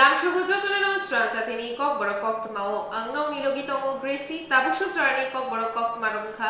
Lamshugujotuno Swrangchati Kokborok Koktwma o Angno Milogitomo Gracie Tabushutrani Kokborok Koktwma Rumkha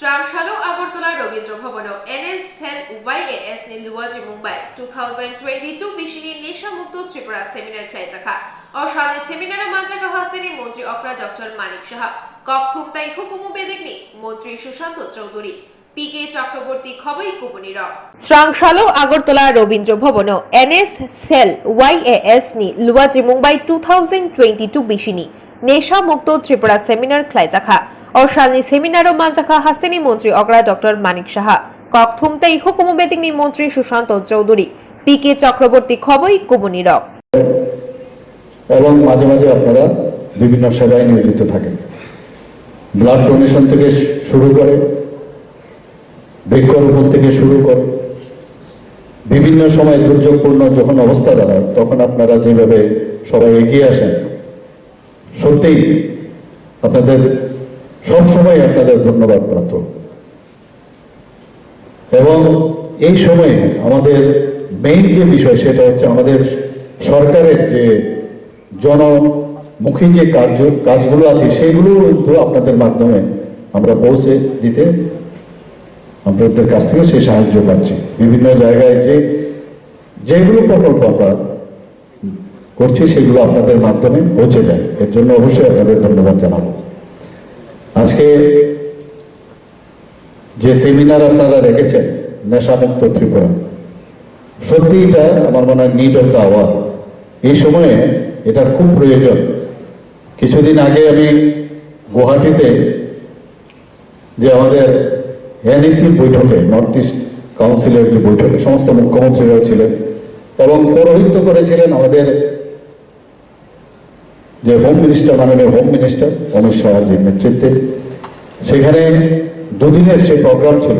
Swrangchalo Agortola Robindro Bhobono NS Hel YAS ni Luwaji Mumbai 2022 Bishini Nesha Mukto Tripura Seminar Klaitaka और शादी seminar मांझाका हस्तेनी मंत्री अक्रा doctor Manik Shah कक्थुमताई हुकुमु बेदेगनी मंत्री सुशांत चौधुरी পিকে চক্রবর্তী খবই কুপনিরা শ্রাংশালো আগরতলা রবীন্দ্র ভবন NS sell ওয়াইএএস নি লুয়াজি মুম্বাই 2022 বিশিনি নেশা মুক্ত Tripura seminar খ্লাইজাখা অশালনি seminar মানজাখা হাস্তেনি মন্ত্রী অগ্রা doctor Manik Saha কক্থুমতাই হুকুমু বেদিকনি মন্ত্রী সুশান্ত চৌধুরী পিকে চক্রবর্তী খবই কুপনিরা এবং মাঝে মাঝে আপনারা বিভিন্ন সেবায় নিয়োজিত থাকেন ব্লাড ডোনেশন থেকে শুরু করে বৃক্ষরোপণ থেকে শুরু করে বিভিন্ন সময় দুর্যোগপূর্ণ যখন অবস্থা দাঁড়ায় তখন আপনারা যেভাবে সবাই এগিয়ে আসেন সত্যিই আপনাদের সবসময় আপনাদের ধন্যবাদ প্রাপ্য এবং এই সময়ে আমাদের মেইন যে বিষয় সেটা হচ্ছে আমাদের সরকারের যে জনমুখী যে কাজগুলো আছে সেগুলো কিন্তু আপনাদের মাধ্যমে আমরা পৌঁছে দিতে আপনাদের কাছ থেকে সেই সাহায্য পাচ্ছি বিভিন্ন জায়গায় যেগুলো প্রকল্প আমরা করছি সেগুলো আপনাদের মাধ্যমে পৌঁছে যায় এর জন্য অবশ্যই আপনাদের ধন্যবাদ জানাবো আজকে যে সেমিনার আপনারা রেখেছেন নেশামুক্ত ত্রিপুরা সত্যি এটা আমার মনে হয় নিড অফ দ্য আওয়ার এই সময়ে এটার খুব প্রয়োজন কিছুদিন আগে আমি গুয়াহাটিতে যে আমাদের এনইসির বৈঠকে নর্থ ইস্ট কাউন্সিলের যে বৈঠকে সমস্ত মুখ্যমন্ত্রীরাও ছিলেন এবং পৌরোহিত্য করেছিলেন আমাদের যে হোম মিনিস্টার মাননীয় হোম মিনিস্টার অমিত শাহজির নেতৃত্বে সেখানে দুদিনের সেই প্রোগ্রাম ছিল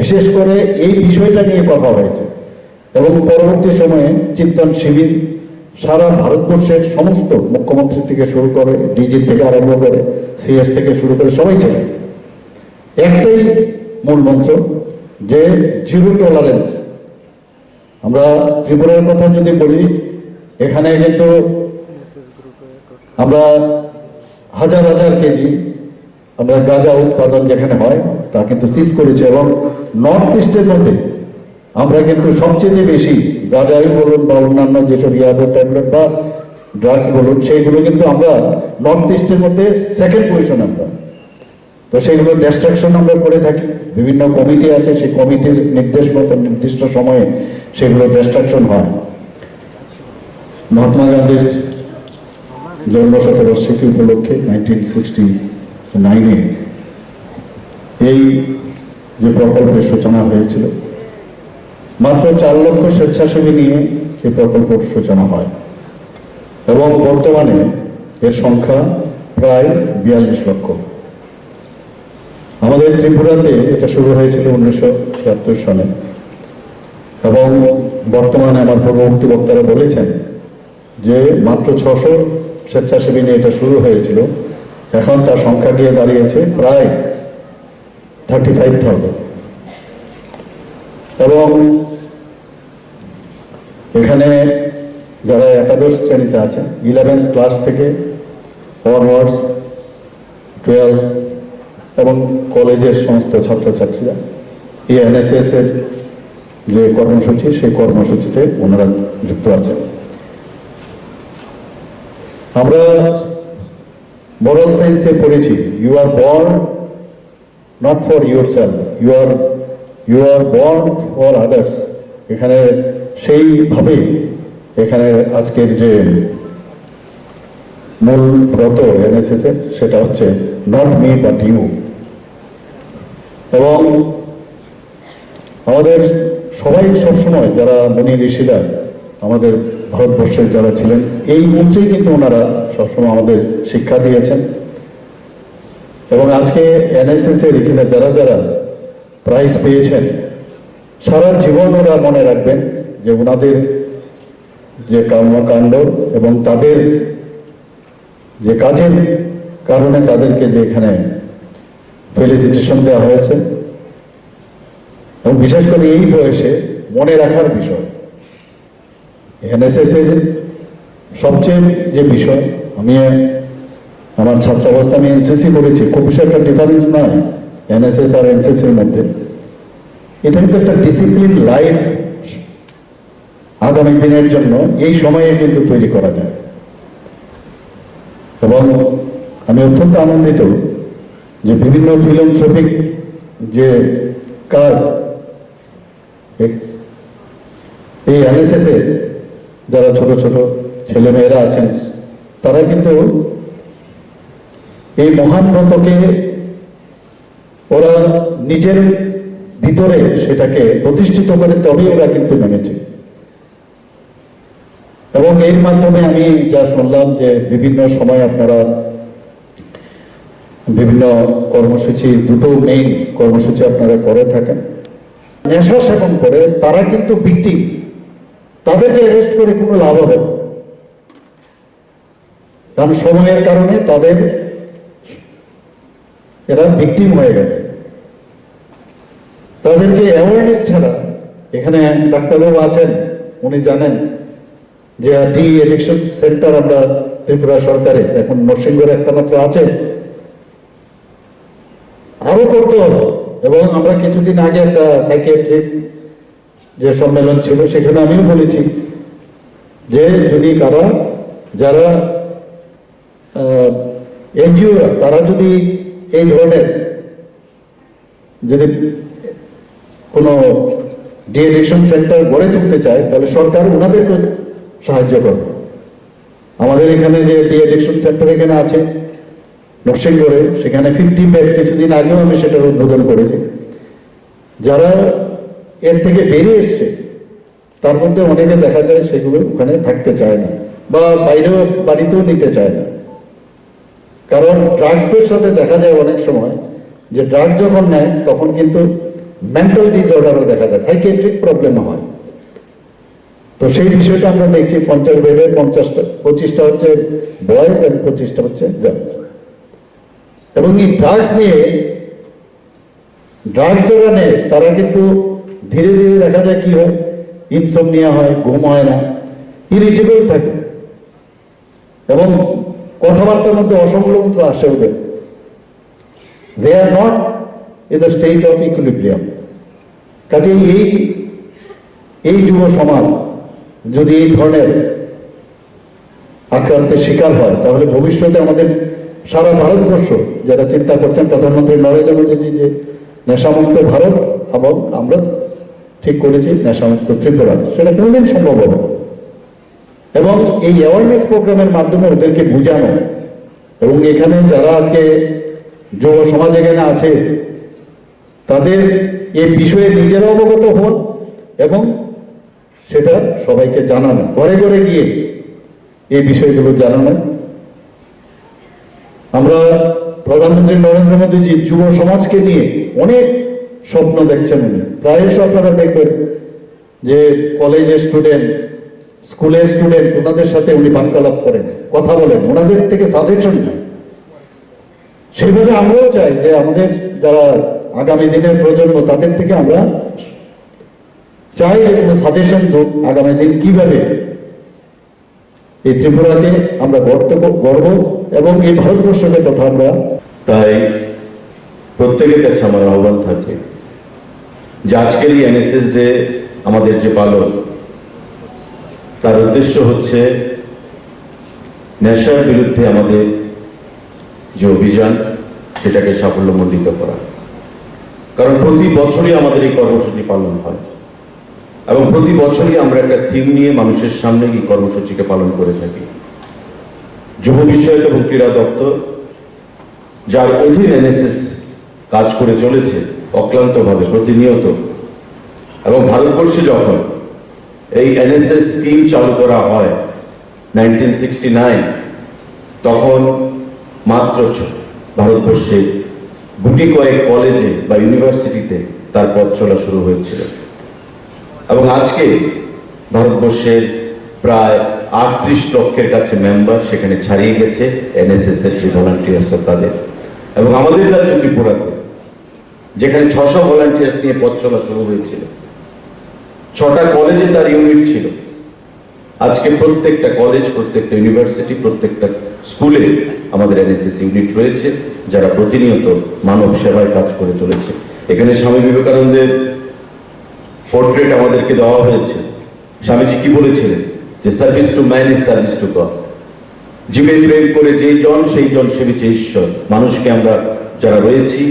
বিশেষ করে এই বিষয়টা নিয়ে কথা হয়েছে এবং পরবর্তী সময়ে চিন্তন শিবির সারা ভারতবর্ষের সমস্ত মুখ্যমন্ত্রী থেকে শুরু করে ডিজি থেকে আরম্ভ করে সিএস থেকে শুরু করে সবাই ছিলেন একটাই মূল মন্ত্র যে জিরো টলারেন্স আমরা ত্রিপুরার কথা যদি বলি এখানে কিন্তু আমরা হাজার হাজার কেজি আমরা গাঁজা উৎপাদন যেখানে হয় তা কিন্তু সিজ করেছি এবং নর্থ ইস্টের মধ্যে আমরা কিন্তু সবচেয়ে বেশি গাঁজাই বলুন বা অন্যান্য যেসব ইয়াবো ট্যাবলেট বা ড্রাগস বলুন সেইগুলো কিন্তু আমরা নর্থ ইস্টের মধ্যে সেকেন্ড পজিশন আমরা তো সেগুলো ডিস্ট্রাকশন আমরা করে থাকি বিভিন্ন কমিটি আছে সেই কমিটির নির্দেশ মতো নির্দিষ্ট সময়ে সেগুলো ডিস্ট্রাকশন হয় মহাত্মা গান্ধীর জন্মশতবার্ষিকী উপলক্ষে 1969-এ এই যে প্রকল্পের সূচনা হয়েছিল মাত্র 4 লক্ষ স্বেচ্ছাসেবী নিয়ে এই প্রকল্পের সূচনা হয় এবং বর্তমানে এর সংখ্যা প্রায় 42 লক্ষ আমাদের ত্রিপুরাতে এটা শুরু হয়েছিল 1976 সনে এবং বর্তমানে আমার পূর্ববর্তী বক্তারা বলেছেন যে মাত্র 600 স্বেচ্ছাসেবী নিয়ে এটা শুরু হয়েছিল এখন তার সংখ্যা গিয়ে দাঁড়িয়েছে প্রায় 35,000 এবং এখানে যারা একাদশ শ্রেণীতে আছে 11th ক্লাস থেকে অনওয়ার্ডস 12 এবং কলেজের সমস্ত ছাত্রছাত্রীরা এই এনএসএস এর যে কর্মসূচি সেই কর্মসূচিতে ওনারা যুক্ত আছেন আমরা মোরাল সায়েন্সে পড়েছি you are born not for yourself you are born for others এখানে সেইভাবেই এখানে আজকের যে মূল ব্রত এনএসএস এর সেটা হচ্ছে নট মি বাট ইউ এবং আমাদের সবাই সবসময় যারা মুনি ঋষিরা আমাদের ভারতবর্ষের যারা ছিলেন এই মন্ত্রেই কিন্তু ওনারা সবসময় আমাদের শিক্ষা দিয়েছেন এবং আজকে এনএসএস এর এখানে যারা যারা প্রাইজ পেয়েছেন সারা জীবন ওরা মনে রাখবেন যে ওনাদের যে কর্মকাণ্ড এবং তাদের যে কাজের কারণে তাদেরকে যে এখানে ফেলিসিটেশন দেওয়া হয়েছে এবং বিশেষ করে এই বয়সে মনে রাখার বিষয়। এনএসএস এর সবচেয়ে যে বিষয়, আমি আমার ছাত্রাবস্থা আমি এনসিসি করেছি, খুব বেশি একটা ডিফারেন্স নয় এনএসএস আর এনসিসির মধ্যে। এটা কিন্তু একটা ডিসিপ্লিন লাইফ আগামী দিনের জন্য এই সময়ে কিন্তু তৈরি করা যায়। এবং আমি অত্যন্ত আনন্দিত যে বিভিন্ন ফিলান্থ্রপিক যে কাজ এই এনএসএস এ যারা ছোট ছোট ছেলেমেয়েরা আছেন, তারা কিন্তু এই মহান ব্রতকে ওরা নিজের ভিতরে সেটাকে প্রতিষ্ঠিত করে তবেই ওরা কিন্তু নেমেছে। এবং এর মাধ্যমে আমি যা শুনলাম যে বিভিন্ন সময় আপনারা বিভিন্ন কর্মসূচি, দুটো মেইন কর্মসূচি আপনারা করে থাকেন। নেশা সেবন করে তারা কিন্তু ভিকটিম, তাদেরকে অ্যারেস্ট করে কোনো লাভ হবে না, কারণ সময়ের কারণে তাদের এরা ভিকটিম হয়ে গেছে। তাদেরকে অ্যাওয়ারনেস ছাড়া, এখানে ডাক্তারবাবু আছেন, উনি জানেন যে ডি এডিকশন সেন্টার আমরা ত্রিপুরা সরকারে এখন নরসিংগড়ে একটা মাত্র আছে, আরো করতে হবে। এবং আমরা কিছুদিন আগে একটা সাইকিয়াট্রিক যে সম্মেলন ছিল সেখানে আমিও বলেছি যে যদি যারা এনজিওরা তারা যদি এই ধরনের যদি কোনো ডি এডিকশন সেন্টার গড়ে তুলতে চায় তাহলে সরকার ওনাদেরকে সাহায্য করবে। আমাদের এখানে যে ডি এডিকশন সেন্টার এখানে আছে নরসিংগড়ে, সেখানে 50 বেড, কিছুদিন আগেও আমি সেটার উদ্বোধন করেছি। যারা এর থেকে বেরিয়ে এসছে তার মধ্যে অনেকে দেখা যায় সেগুলো ওখানে থাকতে চায় না বা বাইরেও বাড়িতেও নিতে চায় না, কারণ ড্রাগসের সাথে দেখা যায় অনেক সময় যে ড্রাগ যখন নেয় তখন কিন্তু মেন্টাল ডিসঅর্ডারও দেখা যায়, সাইকিয়াট্রিক প্রবলেম হয়। তো সেই বিষয়টা আমরা দেখছি 50 বেডে 25টা হচ্ছে বয়েজ আর 25টা হচ্ছে গার্লস। এবং এই ড্রাগস নিয়ে, ড্রাগস যারা নেয় তারা কিন্তু ধীরে ধীরে দেখা যায় কি হয়, ইনসমনিয়া হয়, ঘুম হয় না, ইরিটেবল থাকে এবং কথাবার্তার মধ্যে অসংলগ্নতা আসে ওদের। They are not in the state of equilibrium. কাজে এই যুব সমাজ যদি এই ধরনের আক্রান্তের শিকার হয় তাহলে ভবিষ্যতে আমাদের সারা ভারতবর্ষ যারা চিন্তা করছেন, প্রধানমন্ত্রী নরেন্দ্র মোদীজি যে নেশামুক্ত ভারত, এবং আমরা ঠিক করেছি নেশামুক্ত ত্রিপুরা, সেটা কোনোদিন সম্ভব হবে না। এবং এই অ্যাওয়ারনেস প্রোগ্রামের মাধ্যমে ওদেরকে বোঝানো, এবং এখানে যারা আজকে যুব সমাজ এখানে আছে তাদের এই বিষয়ে নিজেরা অবগত হন এবং সেটা সবাইকে জানানো, ঘরে ঘরে গিয়ে এই বিষয়গুলো জানানো। আমরা প্রধানমন্ত্রী নরেন্দ্র মোদীজি যুব সমাজকে নিয়ে অনেক স্বপ্ন দেখছেন। উনি প্রায়শ আপনারা দেখবেন যে কলেজের স্টুডেন্ট, স্কুলের স্টুডেন্ট, ওনাদের সাথে উনি বাক্যালাপ করেন, কথা বলেন, ওনাদের থেকে সাজেশন নেন। সেইভাবে আমরাও চাই যে আমাদের যারা আগামী দিনের প্রজন্ম তাদের থেকে আমরা চাই যে কোনো সাজেশন হোক আগামী দিন কিভাবে এই ত্রিপুরাকে আমরা গর্ব এবং এই ভারতবর্ষকে তথা আমরা। তাই প্রত্যেকের কাছে আমার আহ্বান থাকবে যে আজকের এই এনএসএস ডে আমাদের যে পালন, তার উদ্দেশ্য হচ্ছে নেশার বিরুদ্ধে আমাদের যে অভিযান সেটাকে সাফল্যমণ্ডিত করা। কারণ প্রতি বছরই আমাদের এই কর্মসূচি পালন হয় এবং প্রতি বছরই আমরা একটা থিম নিয়ে মানুষের সামনে এই কর্মসূচিকে পালন করে থাকি। যুব বিষয়ক এবং ক্রীড়া দপ্তর, যার অধীন এনএসএস কাজ করে চলেছে অক্লান্তভাবে প্রতিনিয়ত, এবং ভারতবর্ষে যখন এই এনএসএস স্কিম চালু করা হয় 1969, তখন মাত্র ভারতবর্ষে গুটি কয়েক কলেজে বা ইউনিভার্সিটিতে তার পথ চলা শুরু হয়েছিল। এবং আজকে ভারতবর্ষের প্রায় 38 লক্ষের কাছে মেম্বার সেখানে ছাড়িয়ে গেছে এনএসএস এর যে ভলান্টিয়ার্স তাদের। এবং আমাদের রাজ্য ত্রিপুরাতে যেখানে 600 ভলান্টিয়ার্স নিয়ে পথ চলা শুরু হয়েছিল। 6টা কলেজে তার ইউনিট ছিল। আজকে প্রত্যেকটা কলেজ, প্রত্যেকটা ইউনিভার্সিটি, প্রত্যেকটা স্কুলে আমাদের এনএসএস ইউনিট রয়েছে, যারা প্রতিনিয়ত মানব সেবায় কাজ করে চলেছে। এখানে স্বামী বিবেকানন্দের পোর্ট্রেট আমাদেরকে দেওয়া হয়েছে। স্বামীজি কি বলেছিলেন? যে service to man is service to god. জীবে প্রেম করে যেই জন সেই জন সেবিছে ঈশ্বর। মানুষকে আমরা যারা রয়েছি,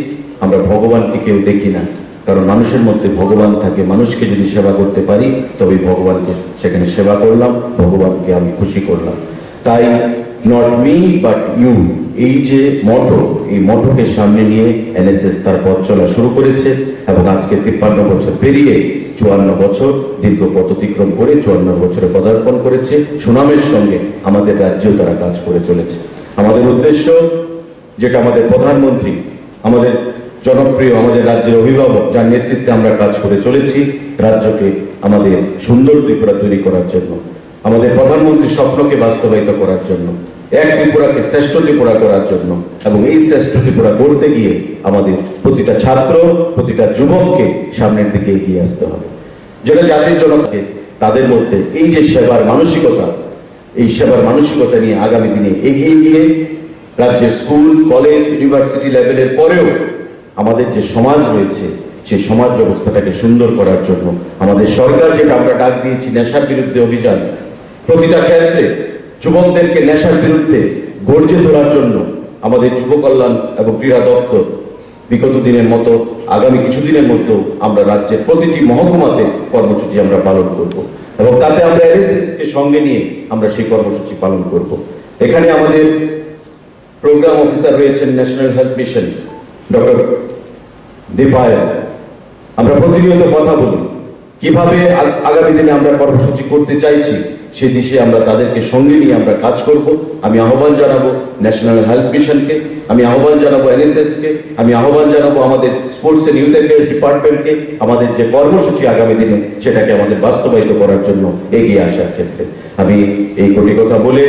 আমরা ভগবানকে কেউ দেখি না, কারণ মানুষের মধ্যে ভগবান থাকে। মানুষকে যদি সেবা করতে পারি তবে ভগবানকে সেখানে সেবা করলাম, ভগবানকে আমি খুশি করলাম। তাই নট মি বাট ইউ, এই যে মটো, এই মটোকে সামনে নিয়ে এনএসএস তার পথ চলা শুরু করেছে এবং আজকে 53 বছর পেরিয়ে 54 বছর দীর্ঘ পথ অতিক্রম করে 54 বছরে পদার্পণ করেছে। সুনামের সঙ্গে আমাদের রাজ্যেও তারা কাজ করে চলেছে। আমাদের উদ্দেশ্য, যেটা আমাদের প্রধানমন্ত্রী, আমাদের জনপ্রিয়, আমাদের রাজ্যের অভিভাবক, যার নেতৃত্বে আমরা কাজ করে চলেছি, রাজ্যকে আমাদের সুন্দর ত্রিপুরা তৈরি করার জন্য, আমাদের প্রধানমন্ত্রীর স্বপ্নকে বাস্তবায়িত করার জন্য, এক ত্রিপুরাকে শ্রেষ্ঠ ত্রিপুরা করার জন্য, এবং এই শ্রেষ্ঠ ত্রিপুরা করতে গিয়ে আমাদের প্রতিটা ছাত্র, প্রতিটা যুবককে সামনের দিকে এগিয়ে আসতে হবে। যেটা জাতির জনকে তাদের মধ্যে এই যে সেবার মানসিকতা, এই সেবার মানসিকতা নিয়ে আগামী দিনে এগিয়ে গিয়ে রাজ্যের স্কুল, কলেজ, ইউনিভার্সিটি লেভেলের পরেও আমাদের যে সমাজ রয়েছে, সেই সমাজ ব্যবস্থাটাকে সুন্দর করার জন্য আমাদের সরকার, যেটা আমরা ডাক দিয়েছি নেশার বিরুদ্ধে অভিযান, প্রতিটা ক্ষেত্রে যুবকদেরকে নেশার বিরুদ্ধে গর্জে তোলার জন্য আমাদের যুব কল্যাণ এবং ক্রীড়া দপ্তর বিগত দিনের মতো আগামী কিছুদিনের মধ্যেও আমরা রাজ্যের প্রতিটি মহকুমাতে কর্মসূচি আমরা পালন করব এবং তাতে আমরা এনএসএসকে সঙ্গে নিয়ে আমরা সেই কর্মসূচি পালন করব। এখানে আমাদের প্রোগ্রাম অফিসার রয়েছেন national health mission doctor Dipayan. আমরা প্রতিনিয়ত কথা বলি কিভাবে আগামী দিনে আমরা কর্মসূচি করতে চাইছি, সে দিশে আমরা তাদেরকে সঙ্গে নিয়ে আমরা কাজ করব। আমি আহ্বান জানাবো ন্যাশনাল হেলথ মিশনকে, আমি আহ্বান জানাবো এনএসএসকে, আমি আহ্বান জানাবো আমাদের স্পোর্টস এন্ড ইউথ অ্যাফেয়ার্স ডিপার্টমেন্টকে, আমাদের যে কর্মসূচি আগামী দিনে সেটাকে আমাদের বাস্তবায়িত করার জন্য এগিয়ে আসার ক্ষেত্রে। আমি এই কোটি কথা বলে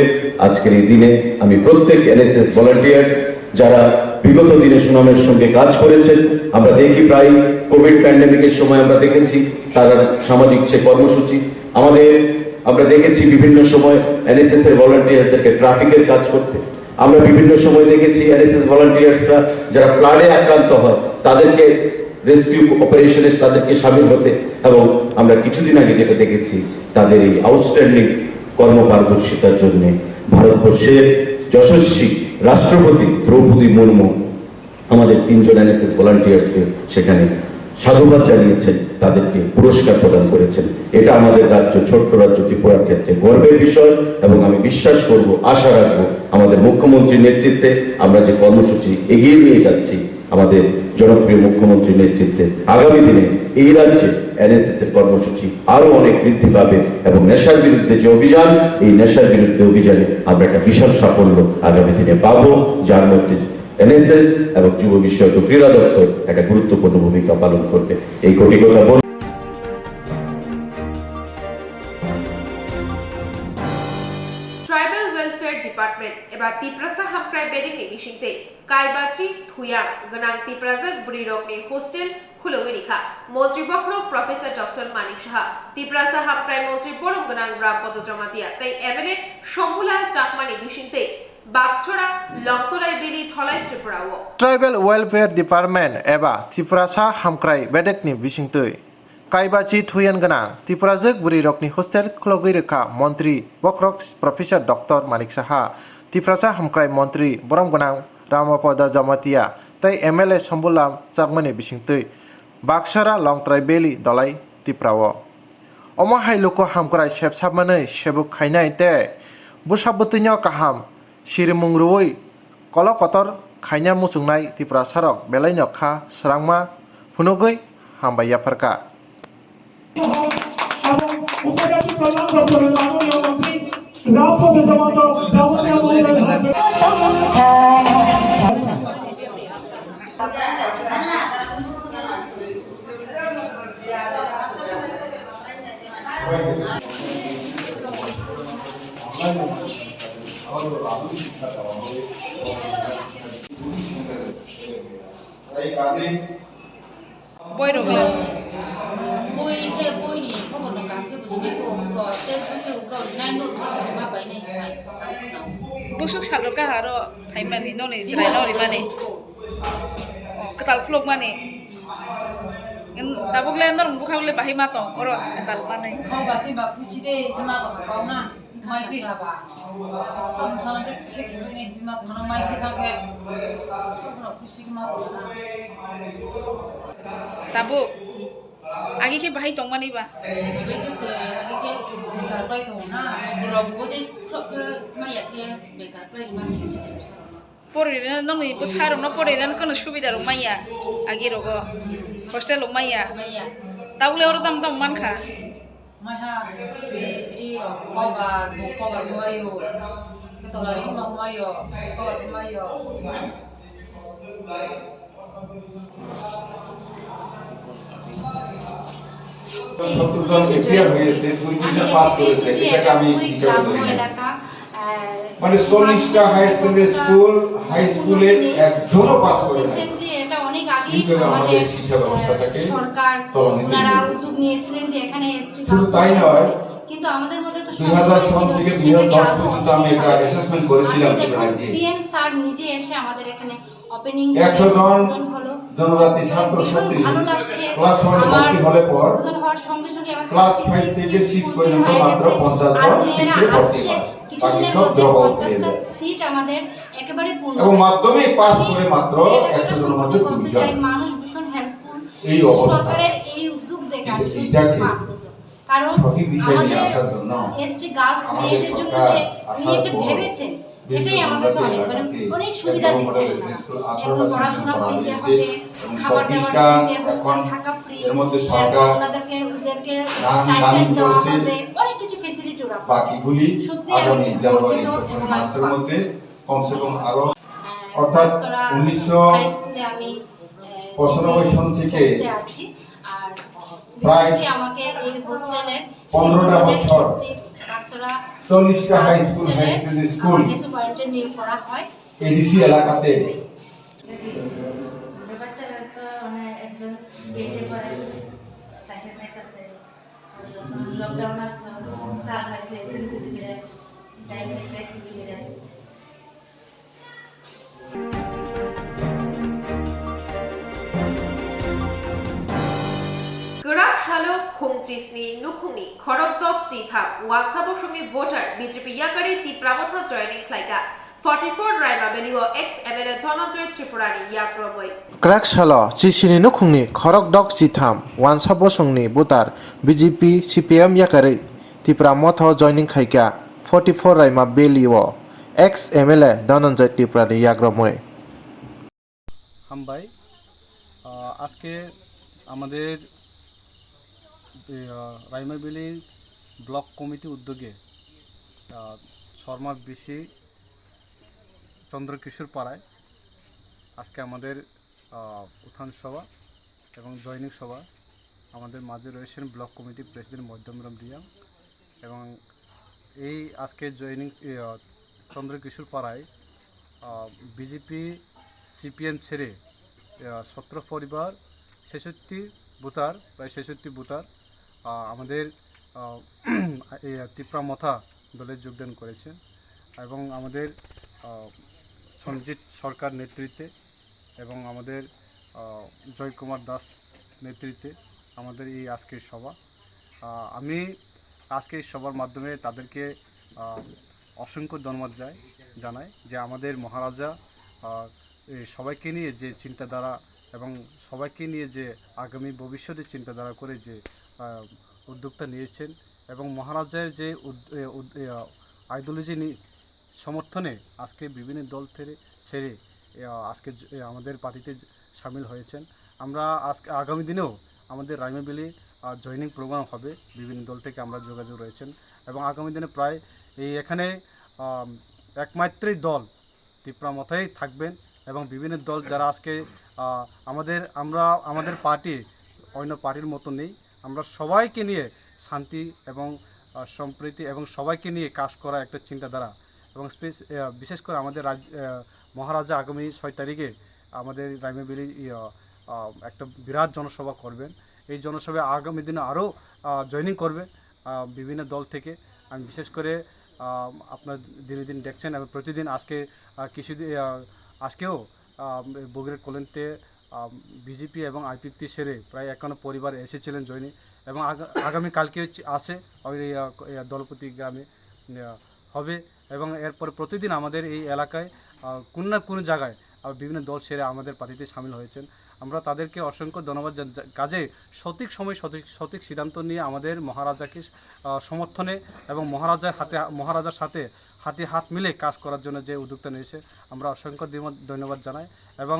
আজকের এই দিনে আমি প্রত্যেক এনএসএস ভলান্টিয়ার্স যারা বিগত দিনে সুনামের সঙ্গে কাজ করেছেন, আমরা দেখি প্রায় কোভিড প্যান্ডেমিকের সময় আমরা দেখেছি তারা সামাজিক যে কর্মসূচি, আমরা দেখেছি বিভিন্ন সময় এনএসএস এর ভলান্টিয়ার্সদেরকে ট্রাফিকের কাজ করতে, আমরা বিভিন্ন সময় দেখেছি এনএসএস ভলান্টিয়ার্সরা যারা ফ্লাডে আক্রান্ত হয় তাদেরকে রেস্কিউ অপারেশনে তাদেরকে সামিল হতে, এবং আমরা কিছুদিন আগে যেটা দেখেছি তাদের এই আউটস্ট্যান্ডিং কর্মপারদর্শিতার জন্য ভারতবর্ষের যশস্বী রাষ্ট্রপতি দ্রৌপদী মুর্মু আমাদের 3 জন এনএসএস ভলান্টিয়ার্সকে সেখানে সাধুবাদ জানিয়েছেন, তাদেরকে পুরস্কার প্রদান করেছেন। এটা আমাদের রাজ্য, ছোট্ট রাজ্য ত্রিপুরার ক্ষেত্রে গর্বের বিষয় এবং আমি বিশ্বাস করব, আশা রাখবো আমাদের মুখ্যমন্ত্রীর নেতৃত্বে আমরা যে কর্মসূচি এগিয়ে নিয়ে যাচ্ছি, আমাদের জনপ্রিয় মুখ্যমন্ত্রীর নেতৃত্বে আগামী দিনে এই রাজ্যে এনএসএস এর কর্মসূচি আরো অনেক বৃদ্ধি পাবে এবং নেশার বিরুদ্ধে যে অভিযান, এই নেশার বিরুদ্ধে অভিযানে আমরা একটা বিশাল সাফল্য আগামী দিনে পাবো, যার মধ্যে এনএসএস এবং যুব বিষয়ক ক্রীড়া দপ্তর একটা গুরুত্বপূর্ণ ভূমিকা পালন করবে। এই কোটি কথা বল ট্রাইবেল ওয়েলফেয়ার ডিপার্টমেন্ট এবার তিপ্রাসা হামক্রাই বেদিংनि मिसिंते कायबाची थुया गनां तिप्राजक ब्रिरकनि हस्टेल खुलौरिखा मन्त्री बखरक प्रफेसर डॉक्टर मानिक साहा तिप्रासा हामक्राई मन्त्री बरम गनां ग्राम पदजमातिया ताई एमएलए शम्भुलाल चाकमानि मिसिंते बागछड़ा लंगतराय बेली थलाय त्रिपुराओ ट्राइबल वेलफेयर डिपार्टमेंट एबा तिप्रासा हामक्राई बेदेकनि बिसिंतै कायबाची थुयान गनां तिप्राजक ब्रिरकनि हस्टेल खुलौरिखा मन्त्री बखरक प्रफेसर डॉक्टर मानिक साहा तिप्रासा हामक्राई मन्त्री बरम गनां रामपद जमातिया तै एमएलए शम्भुलाल चाकमानि बिसिंतै बागछड़ा लंगतराय बेली दलाय तिप्राओ अमा हाइलुको हामक्राई सेबसाबमानै सेबुक खायनाय ते बुसाबुतैनो काहाम सिरिमुंरुवै कलकतर खायना मुसुंनाय तिप्रासारक बेलायनो खा स्रांमा फुनुगै हामबाया फारका বৈরবে bôi cái bôi này có một cái cảm cái bôi này có tên số cái rồi nay nốt mà bảy này sai busuk salurka haro haimani noni jrai nori mani ketal klok mani tabuk le ndor bukha le bahi ma tong oro ketal mani không bà xin bà cứ xí đê nhưng mà thằng con na mai phi hà bà xong xong nó cái kiểu này nhưng mà thằng nó mai phi thằng cái xong nó cứ xí mà thằng na tabu agi ke bahi tong mani ba với cái becar bay thằng na rồi bố đấy cái mai cái về cả play mà thì poriran noni busharong no poriran kono subida rok maiya agi rogo hostel rok maiya mai à taule oro dam dam man kha mai ha đi rồi cover mayo cái tàu lari mau mayo cover mayo মানে 40টা high স্কুলে একজনও pass করে না। Recently এটা অনেক আগে কিন্তু আমাদের আমাদের শিক্ষা ব্যবস্থাটাকে সরকার তলানিতে ওনারা নিয়ে উদ্যোগ নিয়েছিলেন যে এখানে এসটি শুধু তাই নয়, কিন্তু আমাদের মধ্যে একটা 2000 সাল থেকে 2010 পর্যন্ত আমি একটা অ্যাসেসমেন্ট করেছিলাম সেখানে সিএম স্যার নিজে এসে আমাদের এখানে ওপেনিং 100 জন হলো জনজাতি ছাত্র ছাত্রী ভালো লাগছে ক্লাস 1 এ ভর্তি হলে পর উদ্বোধন হওয়ার সঙ্গে সঙ্গে আমার ক্লাস 5 থেকে 6 পর্যন্ত মাত্র 50 জন শিক্ষক ভর্তি হয়, বাকি সব ড্রপ আউট হয়ে যায়। সিট আমাদের একেবারে পূর্ণ এবং মাধ্যমিক পাস করে মাত্র 100 জনের মধ্যে 2 জন। মানুষ ভীষণ হেল্পফুল এই অবস্থা সরকারের এই উদ্যোগ দেখে আমি সত্যি এটাকে খুব আপ্লুত। কারণ সঠিক দিশায় নিয়ে আমাদের আসার জন্য এসটি গার্লস আমাদের মেয়েদের জন্য সরকার যে উনি আসার একটা পর ভেবেছেন বিভিন্ন এটাই আমার কাছে অনেক মানে এলাকাতে অনেক সুবিধা একদম দিচ্ছেন মডেল স্কুল একদম 18 পড়াশোনা করা ফ্রিতে হয়েছে হবে এবং খাবার দাবার 25টা ফ্রিতে হোস্টেল এখন থাকা ফ্রি এর মধ্যে সরকার ওদেরকে গান স্টাইপেন্ড দেওয়া করছে, হবে অনেক কিছু ফ্যাসিলিটি ওরা পাবে। বাকিগুলি সত্যি আগামী আমি জানুয়ারি গর্বিত এবং আমি মাসের মধ্যে কমসে কম আরো হ্যাঁ, অর্থাৎ বাক্সরা 1995 হাই স্কুলে আমি সন থেকে হোস্টে আছি আর প্রায় recently আমাকে এই হোস্টেলের 15টা বছর বাক্সরা 40টা হাই স্কুল স্কুল আমাকে সুপারিনটেন্ডেন্ট নিয়োগ করা হয় এডিসি এলাকাতে বাচ্চারা তো মানে একজন এইটে করে স্টাইপেন্ড পাইতেছে লকডাউন আসলো সাল হয়েছে 3 কেজি করে ডাইল হয়েছে 1 কেজি করে Gerak Shalo Khongchisni Nukhungni Khorokdok Chitham Wansabosungni voter BJP Yakari Tipramotha joining Klaika 44 Raima Belio ex MLA Dhananjoy Tripurani Yakromoi ক্রাক সালো চিসিনি নুখুংনি খরক ডক চিথাম ওয়ানসা বসংনি বুতার বিজেপি সিপিএম ইয়াকারে ত্রিপুরা মথ জয়নিং খাইকা 44 রাইমা বেলিও এক্স এমএলএ ধনঞ্জয় ত্রিপুরানি ইয়াগ্রময় হামবাই আজকে আমাদের রাইমাবিলি ব্লক কমিটি উদ্যোগে শর্মা বিসি চন্দ্রকিশোর পাড়ায় আজকে আমাদের উত্থান সভা এবং জয়নিং সভা আমাদের মাঝে রয়েছেন block committee president Madhyamgram Reang এবং এই আজকে জয়নিং চন্দ্রকিশোর পাড়ায় বিজেপি সিপিএম ছেড়ে 17 পরিবার 66 ভোটার প্রায় 66 ভোটার আমাদের ত্রিপুরা মথা দলে যোগদান করেছেন এবং আমাদের সঞ্জিত সরকার নেতৃত্বে এবং আমাদের জয়কুমার দাস নেতৃত্বে আমাদের এই আজকের সভা আমি আজকে এই সভার মাধ্যমে তাদেরকে অসংখ্য ধন্যবাদ জানাই যে আমাদের মহারাজা সবাইকে নিয়ে যে চিন্তাধারা এবং সবাইকে নিয়ে যে আগামী ভবিষ্যতের চিন্তাধারা করে যে উদ্যোগটা নিয়েছেন এবং মহারাজার যে আইডিওলজি সমর্থনে আজকে বিভিন্ন দল ছেড়ে আজকে আমাদের পার্টিতে সামিল হয়েছেন। আমরা আজকে আগামী দিনেও আমাদের রাইমাবিলি জয়নিং প্রোগ্রাম হবে, বিভিন্ন দল থেকে আমরা যোগাযোগ রয়েছেন এবং আগামী দিনে প্রায় এখানে একমাত্রই দল ত্রিপুরা মথায় থাকবেন এবং বিভিন্ন দল যারা আজকে আমাদের পার্টি অন্য পার্টির মতো নেই, আমরা সবাইকে নিয়ে শান্তি এবং সম্প্রীতি এবং সবাইকে নিয়ে কাজ করা একটা চিন্তাধারা এবং বিশেষ করে আমাদের মহারাজা আগামী 6 তারিখে আমাদের রাইমাবিলি একটা বিরাট জনসভা করবেন। এই জনসভায় আগামী দিনে আরও জয়েনিং করবে বিভিন্ন দল থেকে। আমি বিশেষ করে আপনার দিনে দিন দেখছেন এবং প্রতিদিন আজকে আজকেও বগুড়ার কলোনিতে বিজেপি এবং আইপিএফটি সেরে প্রায় 51 পরিবার এসেছিলেন জয়নি, এবং আগামী কালকে আসে ওই দলপতি গ্রামে হবে, এবং এরপর প্রতিদিন আমাদের এই এলাকায় কোনো না কোনো জায়গায় বিভিন্ন দল সেরে আমাদের পার্টিতে সামিল হয়েছেন। আমরা তাদেরকে অসংখ্য ধন্যবাদ কাজে সঠিক সময় সঠিক সিদ্ধান্ত নিয়ে আমাদের মহারাজাকে সমর্থনে এবং মহারাজার সাথে হাতে হাত মিলে কাজ করার জন্য যে উদ্যোগটা নিয়েছে আমরা অসংখ্য ধন্যবাদ জানাই। এবং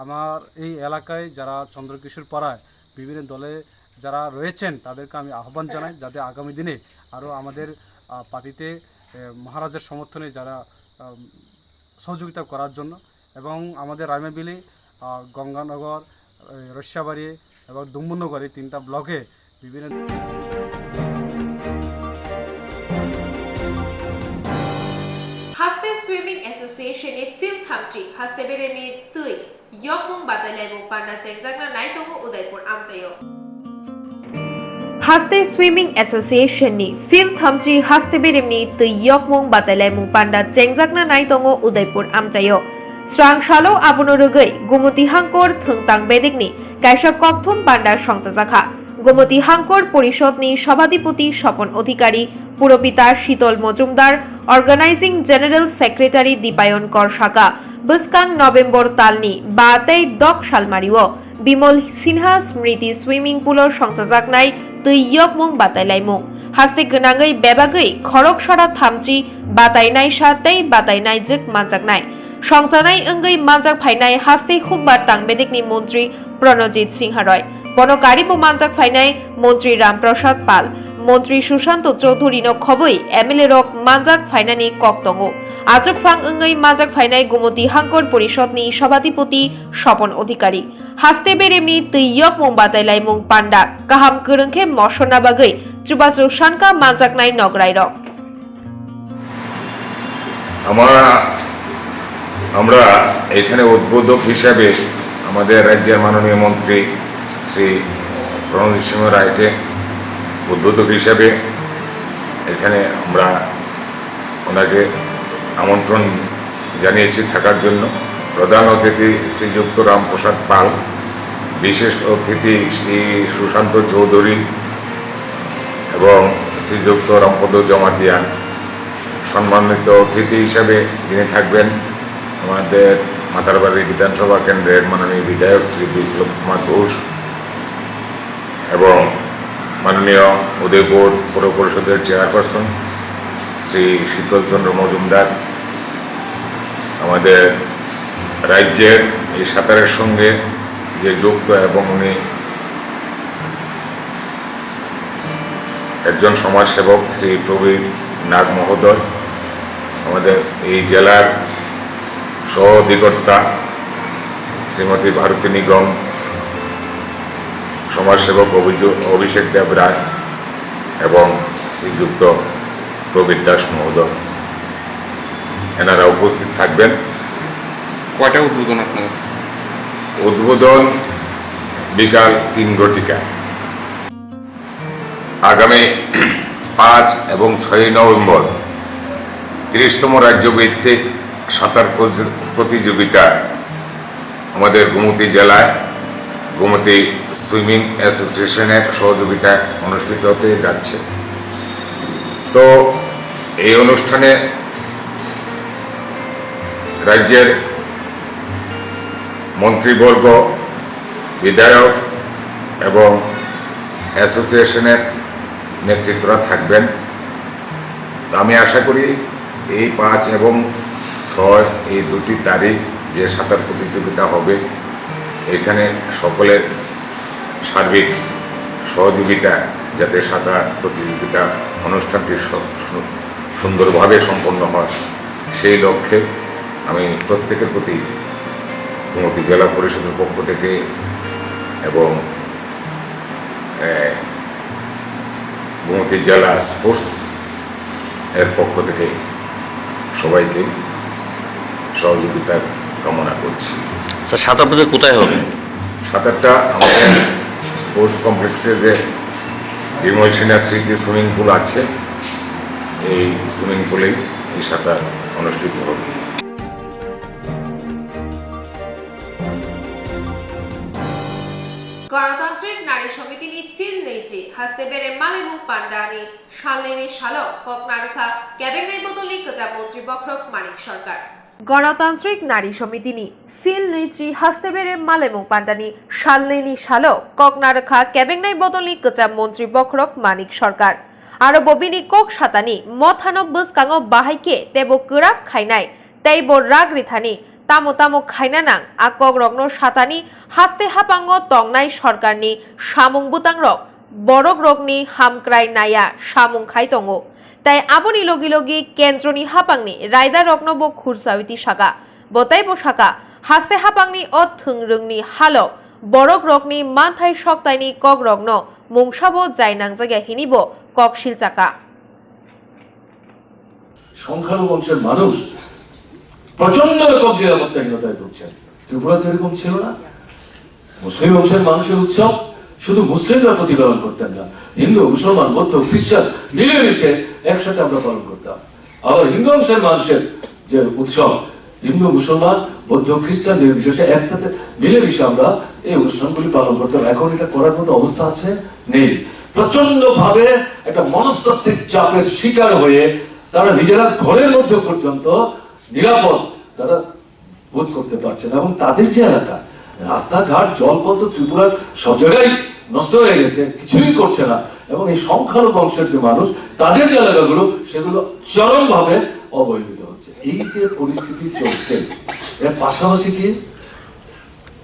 আমার এই এলাকায় যারা চন্দ্রকিশোর পাড়ায় বিভিন্ন দলে যারা রয়েছেন তাদেরকে আমি আহ্বান জানাই যাতে আগামী দিনে আরও আমাদের পার্টিতে মহারাজার সমর্থনে যারা সহযোগিতা করার জন্য, এবং আমাদের রাইমাবিলি, গঙ্গানগর, রস্যাবাড়ি এবং দুম্বুনগর এই 3টা ব্লকে বিভিন্ন হাস্তে সুইমিং অ্যাসোসিয়েশনে ফিল থামচি হাস্তে বেরেমি তুই ইয়কমং বাদাইলাইমু পান্ডা চেংজাংনা নাইতঙ্গু উদয়পুর আমচাইও হাস্তে সুইমিং অ্যাসোসিয়েশনनि ফিল থামচি হাস্তে বেরেমनि তুই ইয়কমং বাদাইলাইমু পান্ডা চেংজাংনা নাইতঙ্গু উদয়পুর আমচাইও স্রাংশালো আবনরগৈ গুমতি হাঙ্কর থংতাং বেদিকনি কাইসা ককথম পান্ডা সংতাজাখা গোমতী হাঙ্কর পরিষদনি সভাধিপতি স্বপন অধিকারী, পুরপিতা Sheetal Majumdar, organizing general secretary Dipayan Kar শাখা বসকাং নভেম্বর তালনি বাতেই দক সালমারিও বিমল সিনহা স্মৃতি সুইমিং পুলর সংতাজাকনাই তুই ইয়কমং বাতাইলাইমু হাস্তে গনাগৈ বেবাগৈ খরকসারা থামচি বাতাইনাই সাতেই বাতাইনাই জক মানজাকনাই সংজানাই অঙ্গৈ মানজাক ফাইনাই হাস্তে খুববার তাংবেদিকনি মন্ত্রী প্রণজিৎ সিংহ রয়, বনকারিবো মানজাক ফাইনাই মন্ত্রী রামপ্রসাদ পাল, মন্ত্রী সুশান্ত চৌধুরী ন খবই এমএলএ রক মানজাক ফাইনানি কক্তঙ্গ আজক ফাং অঙ্গৈ মানজাক ফাইনাই গুমতি হাঙ্কর পরিষদনি সভাধিপতি স্বপন অধিকারী হাস্তে বেরেমনি তুই ইয়কমং বাতাইলাইমুং পান্ডা কাহাম করংখে মশনা বাগৈ চুবাচু সানকা মানজাকনাই নগরাই রক। আমরা এখানে উদ্বোধক হিসাবে আমাদের রাজ্যের মাননীয় মন্ত্রী শ্রী প্রণজিৎ সিংহ রায়কে উদ্বোধক হিসাবে এখানে আমরা ওনাকে আমন্ত্রণ জানিয়েছি থাকার জন্য। প্রধান অতিথি শ্রীযুক্ত রামপ্রসাদ পাল, বিশেষ অতিথি শ্রী সুশান্ত চৌধুরী এবং শ্রীযুক্ত রামপদ জমাতিয়া, সম্মানিত অতিথি হিসাবে যিনি থাকবেন আমাদের মাতারবাড়ি বিধানসভা কেন্দ্রের মাননীয় বিধায়ক শ্রী বিপ্লব কুমার ঘোষ এবং মাননীয় উদয়পুর পৌর পরিষদের চেয়ারপারসন শ্রী শীতলচন্দ্র মজুমদার, আমাদের রাজ্যের এই সাঁতারের সঙ্গে যে যুক্ত এবং উনি একজন সমাজসেবক শ্রী প্রবীর নাগ মহোদয়, আমাদের এই জেলার সহ অধিকর্তা শ্রীমতী ভারতী নিগম, সমাজসেবক অভিষেক দেব রায় এবং শ্রীযুক্ত প্রবীর দাস মহোদয়, এনারা উপস্থিত থাকবেন। কয়টা উদ্বোধন আপনার? উদ্বোধন বিকাল 3 ঘটিকা। আগামী 5 এবং 6 নভেম্বর 30তম রাজ্যভিত্তিক সাঁতার প্রতিযোগিতা আমাদের গোমতী জেলায় গোমতী সুইমিং অ্যাসোসিয়েশনের সহযোগিতায় অনুষ্ঠিত হতে যাচ্ছে। তো এই অনুষ্ঠানে রাজ্যের মন্ত্রীবর্গ, বিধায়ক এবং অ্যাসোসিয়েশনের নেতৃত্বরা থাকবেন। তো আমি আশা করি এই 5 এবং 6 এই 2টি তারিখ যে সাঁতার প্রতিযোগিতা হবে এখানে সকলের সার্বিক সহযোগিতা যাতে সাঁতার প্রতিযোগিতা অনুষ্ঠানটি সুন্দরভাবে সম্পন্ন হয় সেই লক্ষ্যে আমি প্রত্যেকের প্রতি গোমতী জেলা পরিষদের পক্ষ থেকে এবং গোমতী জেলা স্পোর্টস এর পক্ষ থেকে সবাইকে সহযোগিতা কামনা করছি। স্যার, সাঁতার প্রতিযোগিতা কোথায় হবে? সাঁতারটা আমাদের স্পোর্টস কমপ্লেক্সে যে রিমোশনার স্মৃতি সুইমিং পুল আছে, এই সুইমিং পুলেই এই সাঁতার অনুষ্ঠিত হবে। গণতান্ত্রিক নারী সমিতিনি ফিল নেইজি হাসতে বেড়ে মালেমু পান্ডানি শালেনি শালক ককনারখা ক্যাবিনেট বদলি গজা মন্ত্রী বখরক মানিক সরকার। গণতান্ত্রিক নারী সমিতিনি ফিল নেইজি হাসতে বেড়ে মালেমু পান্ডানি শালেনি শালক ককনারখা ক্যাবিনেট বদলি গজা মন্ত্রী বখরক মানিক সরকার। আরো ববিনি কক সাতানি মথানো বসকাঙো বাহাইকে তেবো গরাক খাইনাই তেইবো রাগ রিথানি তামো তামো খাইনা নাং আকক রগ্ন সাতানি হাস্তে হাপাঙ্গ তংনাই সরকারনি সামুং বুতাং রক বড়ক রগনি হামক্রাই নাইয়া সামুং খাইতঙ্গো তাই আবনি লগি লগি কেন্দ্রনি হাপাংনি রায়দা রগ্নব খুরসাউতি শাখা বতাইবো শাখা হাস্তে হাপাংনি অথংরংনি হালক বড়ক রগনি মানথাই শক্তাইনি কক রগ্ন মুংসাবো জাইনাং জায়গা হিনিব কক শিলচাকা। সংখ্যালঘু বংশের মানুষ প্রচন্ড রকম নিরাপত্তাহীনতায় ভুগছেন। ত্রিপুরাতে এরকম ছিল না। মুসলিম বংশের মানুষের উৎসব শুধু মুসলিমরা প্রতিপালন করতেন না, হিন্দু, মুসলমান, বৌদ্ধ, খ্রিস্টান মিলেমিশে একসাথে আমরা পালন করতাম। আবার হিন্দু বংশের মানুষের যে উৎসব, হিন্দু, মুসলমান, বৌদ্ধ, খ্রিস্টান নির্বিশেষে একসাথে মিলেমিশে আমরা এই অনুষ্ঠানগুলি পালন করতাম। এখন এটা করার মতো অবস্থা আছে? নেই। প্রচন্ড ভাবে একটা মনস্তাত্ত্বিক চাপের শিকার হয়ে তারা নিজেরা ঘরের মধ্যে পর্যন্ত নিরাপদ তারা বোধ করতে পারছে না। এবং তাদের যে এলাকা, রাস্তাঘাট, জলপথ ত্রিপুরার সব জায়গায় নষ্ট হয়ে গেছে, কিছুই করছে না। এবং এই সংখ্যালঘু বংশের যে মানুষ, তাদের যে এলাকাগুলো, সেগুলো চরমভাবে অবহেলিত হচ্ছে। এই যে পরিস্থিতি চলছে, এর পাশাপাশি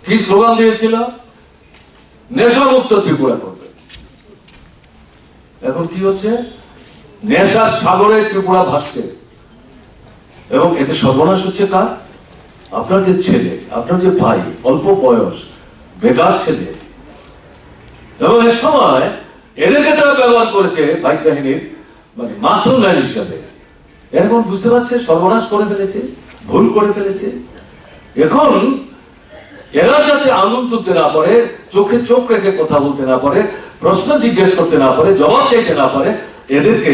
কি স্লোগান দিয়েছিল? নেশামুক্ত ত্রিপুরা করবে। এখন কি হচ্ছে? নেশার সাগরে ত্রিপুরা ভাসছে। এবং এতে সর্বনাশ হচ্ছে কার? আপনার যে ছেলে, আপনার যে ভাই, অল্প বয়স, বেকার ছেলে। এবং এর সময় এদেরকে তারা ব্যবহার করেছে বাইক বাহিনীর মানে মাসল ম্যান হিসাবে। এখন বুঝতে পারছে সর্বনাশ করে ফেলেছে, ভুল করে ফেলেছে। এখন এরা যাতে আঙুল তুলতে না পারে, চোখে চোখ রেখে কথা বলতে না পারে, প্রশ্ন জিজ্ঞেস করতে না পারে, জবাব চাইতে না পারে, এদেরকে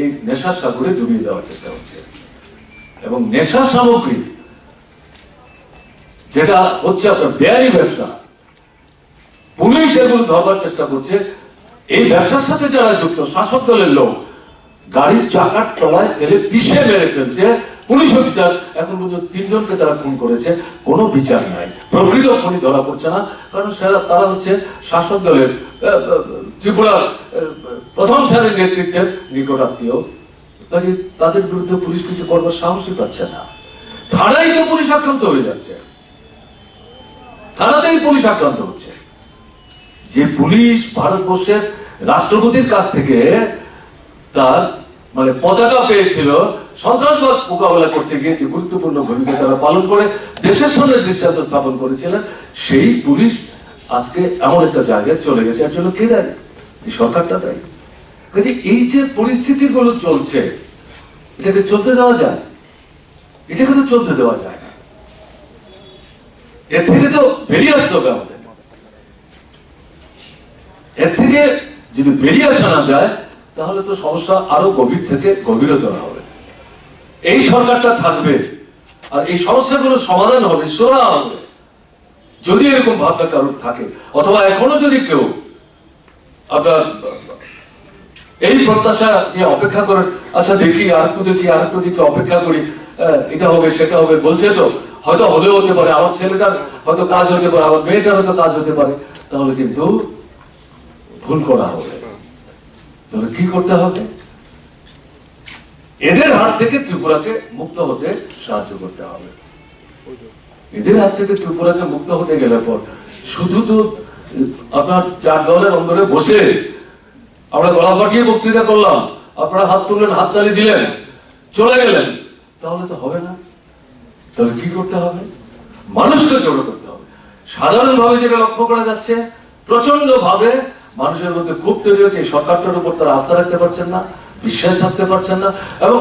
এই নেশার সাগরে ডুবিয়ে দেওয়ার চেষ্টা হচ্ছে। এবং নেশা সামগ্রী যেটা হচ্ছে আপনার বেআইনি ব্যবসা, পুলিশ এগুলো ধরবার চেষ্টা করছে। এই ব্যবসার সাথে যারা যুক্ত, শাসক দলের লোক, গাড়ির চাকার তলায় ফেলে পিষে মেরে ফেলছে। পুলিশ অফিসার এখন পর্যন্ত 3 জনকে তারা খুন করেছে, কোনো বিচার নাই। প্রকৃত খুনি ধরা পড়ছে না, কারণ তারা হচ্ছে শাসক দলের ত্রিপুরার প্রথম সারির নেতৃত্বের নিকটাত্মীয়। তাদের বিরুদ্ধে পুলিশ কিছু করবার সাহসই পাচ্ছে না। থানায় তো পুলিশ আক্রান্ত হয়ে যাচ্ছে, থানাতেই পুলিশ আক্রান্ত হচ্ছে। যে পুলিশ ভারতবর্ষের রাষ্ট্রপতির কাছ থেকে তার মানে পতাকা পেয়েছিল, সন্ত্রাসবাদ মোকাবেলা করতে গিয়ে যে গুরুত্বপূর্ণ ভূমিকা তারা পালন করে দেশের সামনে দৃষ্টান্ত স্থাপন করেছিলেন, সেই পুলিশ আজকে এমন একটা জায়গায় চলে গেছে। এর জন্য কে দায়ী? এই সরকারটা দায়ী। এই যে পরিস্থিতিগুলো চলছে, এটাকে চলতে দেওয়া যায়? এটাকে তো চলতে দেওয়া যায় না। এর থেকে তো বেরিয়ে আসতে হবে আমাদের। এর থেকে যদি বেরিয়ে আসা না যায়, তাহলে তো সমস্যা আরো গভীর থেকে গভীরতর হবে। এই সরকারটা থাকবে আর এই সমস্যাগুলো সমাধান হবে, সোজা হবে, যদি এরকম ভাবনা কারোর থাকে। অথবা এখনো যদি কেউ আপনার এই প্রত্যাশা নিয়ে অপেক্ষা করেন, আচ্ছা দেখি আর একটু দেখি, আর একটু দেখি, অপেক্ষা করি, এটা হবে সেটা হবে বলছে, তো হয়তো হলেও হতে পারে, আমার ছেলেটার হয়তো কাজ হতে পারে, আমার মেয়েটার হয়তো কাজ হতে পারে, তাহলে কিন্তু ভুল করা হবে। তাহলে কি করতে হবে? এদের হাত থেকে ত্রিপুরাকে মুক্ত হতে সাহায্য করতে হবে। এদের হাত থেকে ত্রিপুরাকে মুক্ত হতে গেলে পর শুধু তো আপনার 4 দলের অন্দরে বসে আমরা গলা ফাটিয়ে বক্তৃতা করলাম, আপনারা হাত তুললেন, হাততালি দিলেন, চলে গেলেন, তাহলে তো হবে না। তাহলে কি করতে হবে? মানুষকে জড়ো করতে হবে। সাধারণভাবে যেটা লক্ষ্য করা যাচ্ছে, প্রচন্ড ভাবে মানুষের মধ্যে ক্ষোভ তৈরি হচ্ছে। এই সরকারটার উপর তারা আস্থা রাখতে পারছেন না, বিশ্বাস রাখতে পারছেন না, এবং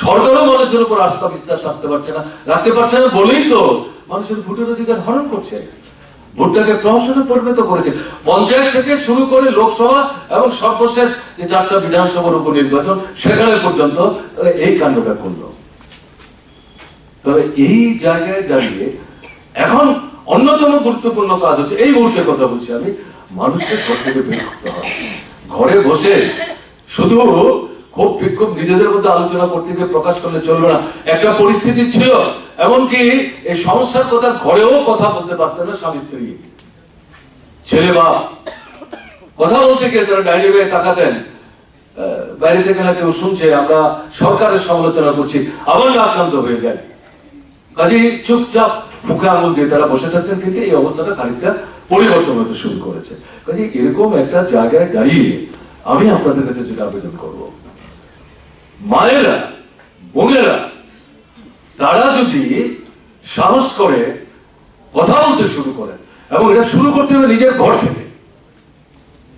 সরকারও মানুষের উপর আস্থা বিশ্বাস রাখতে পারছে না বলেই তো মানুষের ভোটের অধিকার হরণ করছে। ভোটটাকে প্রহসনে পরিণত করেছে। পঞ্চায়েত থেকে শুরু করে লোকসভা এবং সর্বশেষ যে 4টা বিধানসভার উপনির্বাচন, সেখানে পর্যন্ত এই কাণ্ডটা করলো। তবে এই জায়গায় দাঁড়িয়ে এখন অন্যতম গুরুত্বপূর্ণ কাজ হচ্ছে, এই মুহূর্তে কথা বলছি আমি, মানুষকে ঘর থেকে বের করতে হবে। ঘরে বসে শুধু খুব বিক্ষোভ নিজেদের মধ্যে আলোচনা করতে গিয়ে প্রকাশ করলে চলবে না। একটা পরিস্থিতি ছিল এমনকি এই সমস্যার কথা ঘরেও কথা বলতে পারতেন না স্বামী স্ত্রী, ছেলে বাপ। কথা বলতে গিয়ে তারা ডাইনি বেয়ে তাকাতেন, বাইরে থেকে না কেউ শুনছে, আমরা সরকারের সমালোচনা করছি, আবার আক্রান্ত হয়ে যায়। কাজে চুপচাপ মুখে আঙুল দিয়ে তারা বসে থাকতেন। কিন্তু এই অবস্থাটা খানিকটা পরিবর্তন হতে শুরু করেছে। কাজে এরকম একটা জায়গায় দাঁড়িয়ে আমি আপনাদের কাছে যেটা আবেদন করব, মায়েরা, বোনেরা, তারা যদি সাহস করে কথা বলতে শুরু করেন, এবং এটা শুরু করতে হবে নিজের ঘর থেকে,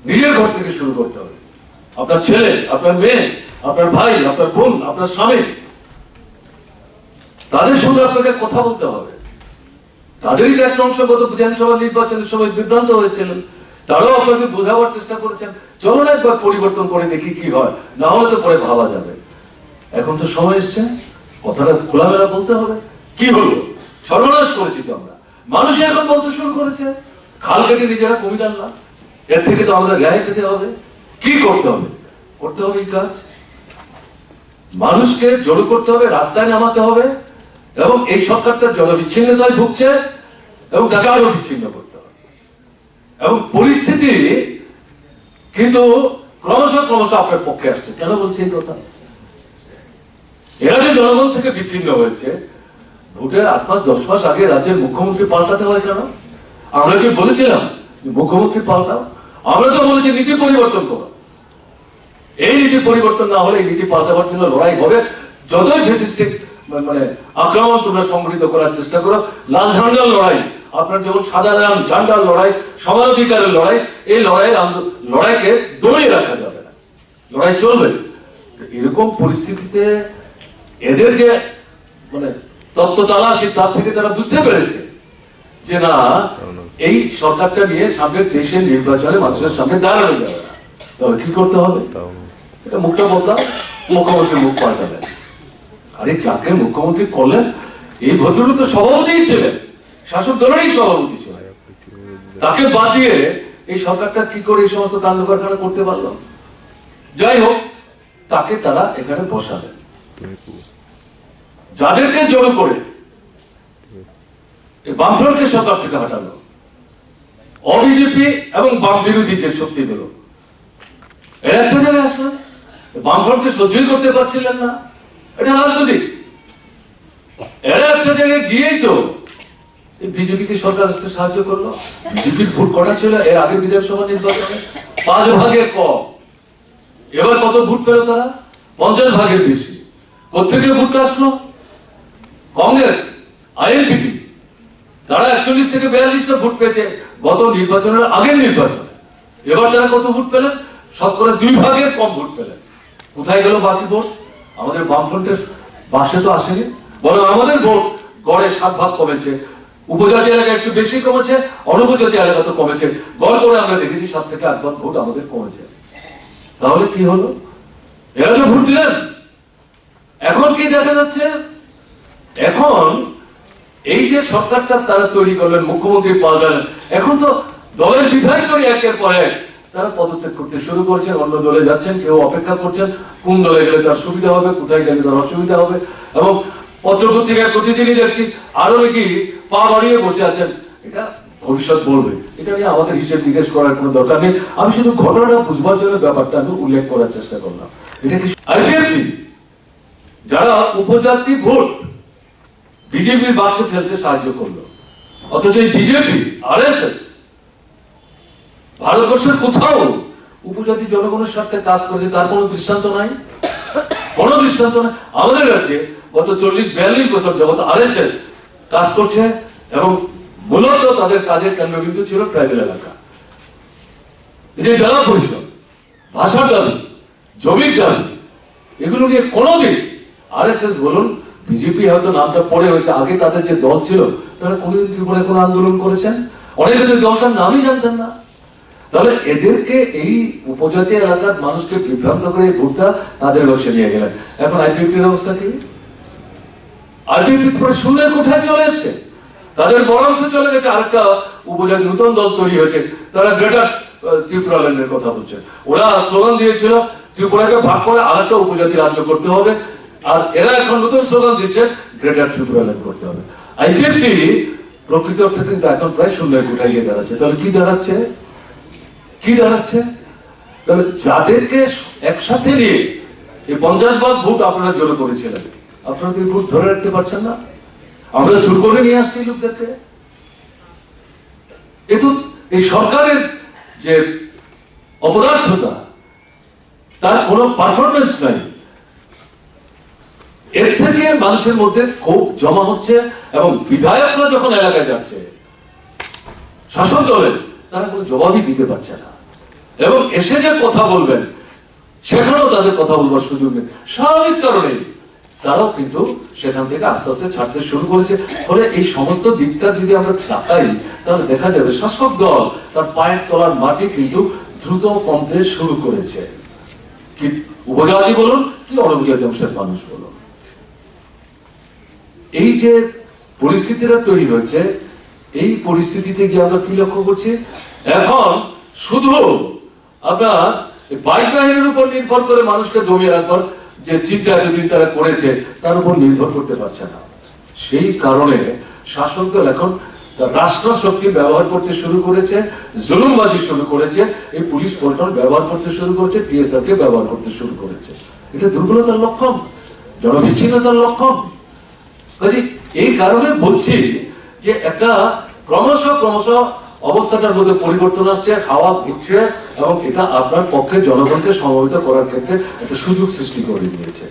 নিজের ঘর থেকে শুরু করতে হবে। আপনার ছেলে, আপনার মেয়ে, আপনার ভাই, আপনার বোন, আপনার স্বামী, তাদের সঙ্গে আপনাকে কথা বলতে হবে। তাদেরই একটা অংশ গত বিধানসভা নির্বাচনের সময় বিভ্রান্ত হয়েছিলেন, তারাও আপনাকে বোঝাবার চেষ্টা করেছেন, চলো না একবার পরিবর্তন করে দেখি কি হয়, না হলে তো পরে ভাবা যাবে। এখন তো সময় এসছে, কথাটা খোলামেলা বলতে হবে। কি হলো, সর্বনাশ করেছি তো আমরা। মানুষই এখন বলতে শুরু করেছে, খাল কেটে নিজেরা কমিয়ে আনলাম, এর থেকে তো আমাদের রেহাই পেতে হবে। কি করতে হবে? করতে হবে এই কাজ, মানুষকে জড়ো করতে হবে, রাস্তায় নামাতে হবে, এবং এই সরকারটা জনবিচ্ছিন্নতায় ভুগছে এবং তাকে আরো বিচ্ছিন্ন করতে হবে। এবং পরিস্থিতি কিন্তু ক্রমশ ক্রমশ আপনার পক্ষে আসছে। কেন বলছি এই কথা? এরা যে জনগণ থেকে বিচ্ছিন্ন হয়েছে, ভোটের 8 মাস 10 মাস আগে রাজ্যের মুখ্যমন্ত্রী পাল্টাতে হয় কেন? আমরা কি বলেছিলাম মুখ্যমন্ত্রী পাল্টাও? আমরা তো বলেছি নীতি পরিবর্তন করো। এই নীতি পরিবর্তন না হলে এই নীতি পাল্টাবার জন্য লড়াই হবে। যতই ফ্যাসিস্টিক মানে আক্রমণ তোমরা সংগঠিত করার চেষ্টা করো, লাল ঝান্ডার লড়াই, আপনার যেমন সাদা ঝান্ডার লড়াই, সমানাধিকারের লড়াই, এই লড়াইকে দমিয়ে রাখা যাবে না, লড়াই চলবে। এরকম পরিস্থিতিতে এদের যে মানে তত্ত্ব তালাশি, তার থেকে তারা বুঝতে পেরেছে যে না, এই সরকারটা নিয়ে সামনের দেশের নির্বাচনে মানুষের সামনে দাঁড়ানো যাবে না। তবে কি করতে হবে? এটা মুখটা বললাম, মুখ্যমন্ত্রী মুখ পাল্টালেন। আরে যাকে মুখ্যমন্ত্রী করলেন, এই ভদ্রলোক তো সভাপতিই ছিলেন, শাসক দলেরই সভাপতি ছিলেন, তাকে বাঁচিয়ে এই সরকারটা কি করে এই সমস্ত কাণ্ড কারখানা করতে পারলো? যাই হোক, তাকে তারা এখানে বসালেন। যাদেরকে জড়ো করে বামফ্রন্টকে সরকার থেকে হটালো, অবিজেপি এবং বাম বিরোধী যে শক্তি দিল, এর একটা জায়গায় আসলো, বামফ্রন্টকে সহ্যই করতে পারছিলেন না। এটা রাজনৈতিক। এরা একটা জায়গায় গিয়েই তো বিজেপিকে সরকার আসতে সাহায্য করলো। বিজেপির ভোট কটা ছিল এর আগে বিধানসভা নির্বাচনে? 5 ভাগের কম। এবার কত ভোট পেল তারা? 50 ভাগের বেশি। কোথেকে ভোটটা আসলো? কংগ্রেস, আইএনপিপি, তারা 41 থেকে 42টা ভোট পেয়েছে গত নির্বাচনের আগের নির্বাচনে। এবার তারা কত ভোট পেলেন? শতকরা 2 ভাগের কম ভোট পেলেন। কোথায় গেল বাকি ভোট? আমাদের বামফ্রন্টের বাসে তো আসেনি, বরং আমাদের ভোট গড়ে 7 ভাগ কমেছে। উপজাতি এলাকা একটু বেশি কমেছে, অনুপজাতি এলাকা তো কমেছে। গড় করে আমরা দেখেছি 7 থেকে 8 ভাগ ভোট আমাদের কমেছে। তাহলে কি হলো? এরা তো ভোট দিলেন। এখন কি দেখা যাচ্ছে? এখন এই যে সরকারটা তারা তৈরি করলেন, মুখ্যমন্ত্রী পাল্টালেন, এখন তো দলের বিধায়কই একের পর এক তারা পদত্যাগ করতে শুরু করেছেন, অন্য দলে যাচ্ছেন, কেউ অপেক্ষা করছেন কোন দলে গেলে তার সুবিধা হবে, কোথায় গেলে তার অসুবিধা হবে। এবং পত্রপত্রিকায় প্রতিদিনই দেখছি আরো নাকি পা বাড়িয়ে বসে আছেন। এটা ভবিষ্যৎ বলবে, এটা নিয়ে আমাদের হিসেব জিজ্ঞেস করার কোনো দরকার নেই। আমি শুধু ঘটনাটা বুঝবার জন্য ব্যাপারটা আমি উল্লেখ করার চেষ্টা করলাম। এটা কি আইপিএফটি যারা উপজাতি ভোট বিজেপির বাসে ফেলতে সাহায্য করলো, অথচ এই বিজেপি আরএসএস ভারতবর্ষের কোথাও উপজাতি জনগণের সাথে কাজ করেছে তার কোনো দৃষ্টান্ত নাই, কোনো দৃষ্টান্ত নাই। আমাদের রাজ্যে গত 40-42 বছর যাবত আরএসএস কাজ করছে এবং মূলত তাদের কাজের কেন্দ্রবিন্দু ছিল ট্রাইবেল এলাকা। যে জেলা পরিষদ, ভাষার দাবি, জমির দাবি, এগুলো নিয়ে কোনোদিন আরএসএস বলুন, বিজেপি হয়তো নামটা পড়ে হয়েছে, আগে তাদের যে দল ছিল তারা কোনোদিন ত্রিপুরায় কোনো আন্দোলন করেছেন? অনেকে তো দলটার নামই জানতেন না। তাহলে এদেরকে এই উপজাতি এলাকার মানুষকে বিভ্রান্ত করে এই ভোটটা তাদের লক্ষ্যে নিয়ে গেলেন। এখন আইপিএফটির অবস্থা কি? আইপিএফটি পরে শূন্যের কোঠায় চলে এসছে, তাদের বড় অংশ চলে গেছে। আরেকটা উপজাতি নতুন দল তৈরি হয়েছে, তারা গ্রেটার ত্রিপুরা ল্যান্ডের কথা বলছে। ওরা স্লোগান দিয়েছিল ত্রিপুরাকে ভাগ করে আরেকটা উপজাতি রাজ্য করতে হবে, আর এরা এখন নতুন স্লোগান দিচ্ছে গ্রেটার ত্রিপুরা ল্যান্ড করতে হবে। আইপিএফটি প্রকৃত অর্থে কিন্তু এখন প্রায় শূন্যের কোঠায় গিয়ে দাঁড়াচ্ছে। তাহলে কি দাঁড়াচ্ছে? তাহলে যাদেরকে একসাথে নিয়ে এই 50 ভোট আপনারা জড়ো করেছিলেন, আপনারা কি ভোট ধরে রাখতে পারছেন না? আমরা জোর করে নিয়ে আসছি লোকদেরকে। এই সরকারের যে অপদার্থতা, তার কোনো পারফরমেন্স নাই। এর থেকে মানুষের মধ্যে ক্ষোভ জমা হচ্ছে, এবং বিধায়করা যখন এলাকায় যাচ্ছে শাসক দলের, তারা কোনো জবাবই দিতে পারছে না, এবং এসে যে কথা বলবেন সেখানেও তাদের কথা বলবার সুযোগ নেই। স্বাভাবিক কারণে তারাও কিন্তু সেখান থেকে আস্তে আস্তে ছাড়তে শুরু করেছে। ফলে এই সমস্ত দিকটা যদি আমরা তাকাই, তাহলে দেখা যাবে শাসক দল তার পায়ের তলার মাটি কিন্তু দ্রুত কমতে শুরু করেছে, কি উপজাতি বলুন কি অনুপজাতি অংশের মানুষ বলুন। এই যে পরিস্থিতিটা তৈরি হয়েছে, এই পরিস্থিতিতে গিয়ে আমরা কি লক্ষ্য করছি, এখন শুধু আপনার বাইক বাহিনীর উপর নির্ভর করে মানুষকে জমিয়ে রাখবার যে চিন্তা এতদিন তারা করেছে, তার উপর নির্ভর করতে পারছে না। সেই কারণে শাসক দল এখন রাষ্ট্র শক্তি ব্যবহার করতে শুরু করেছে, জুলুমবাজি শুরু করেছে, এই পুলিশ পল্টন ব্যবহার করতে শুরু করেছে, টিএসআর কে ব্যবহার করতে শুরু করেছে। এটা দুর্বলতার লক্ষণ, জনবিচ্ছিন্নতার লক্ষণ। কাজে এই কারণে বলছি যে একটা ক্রমশ অবস্থাটার মধ্যে পরিবর্তন আসছে, হাওয়া ঘুরছে, এবং এটা আপনার পক্ষে জনগণকে সমবেত করার ক্ষেত্রে একটা সুযোগ সৃষ্টি করে দিয়েছে।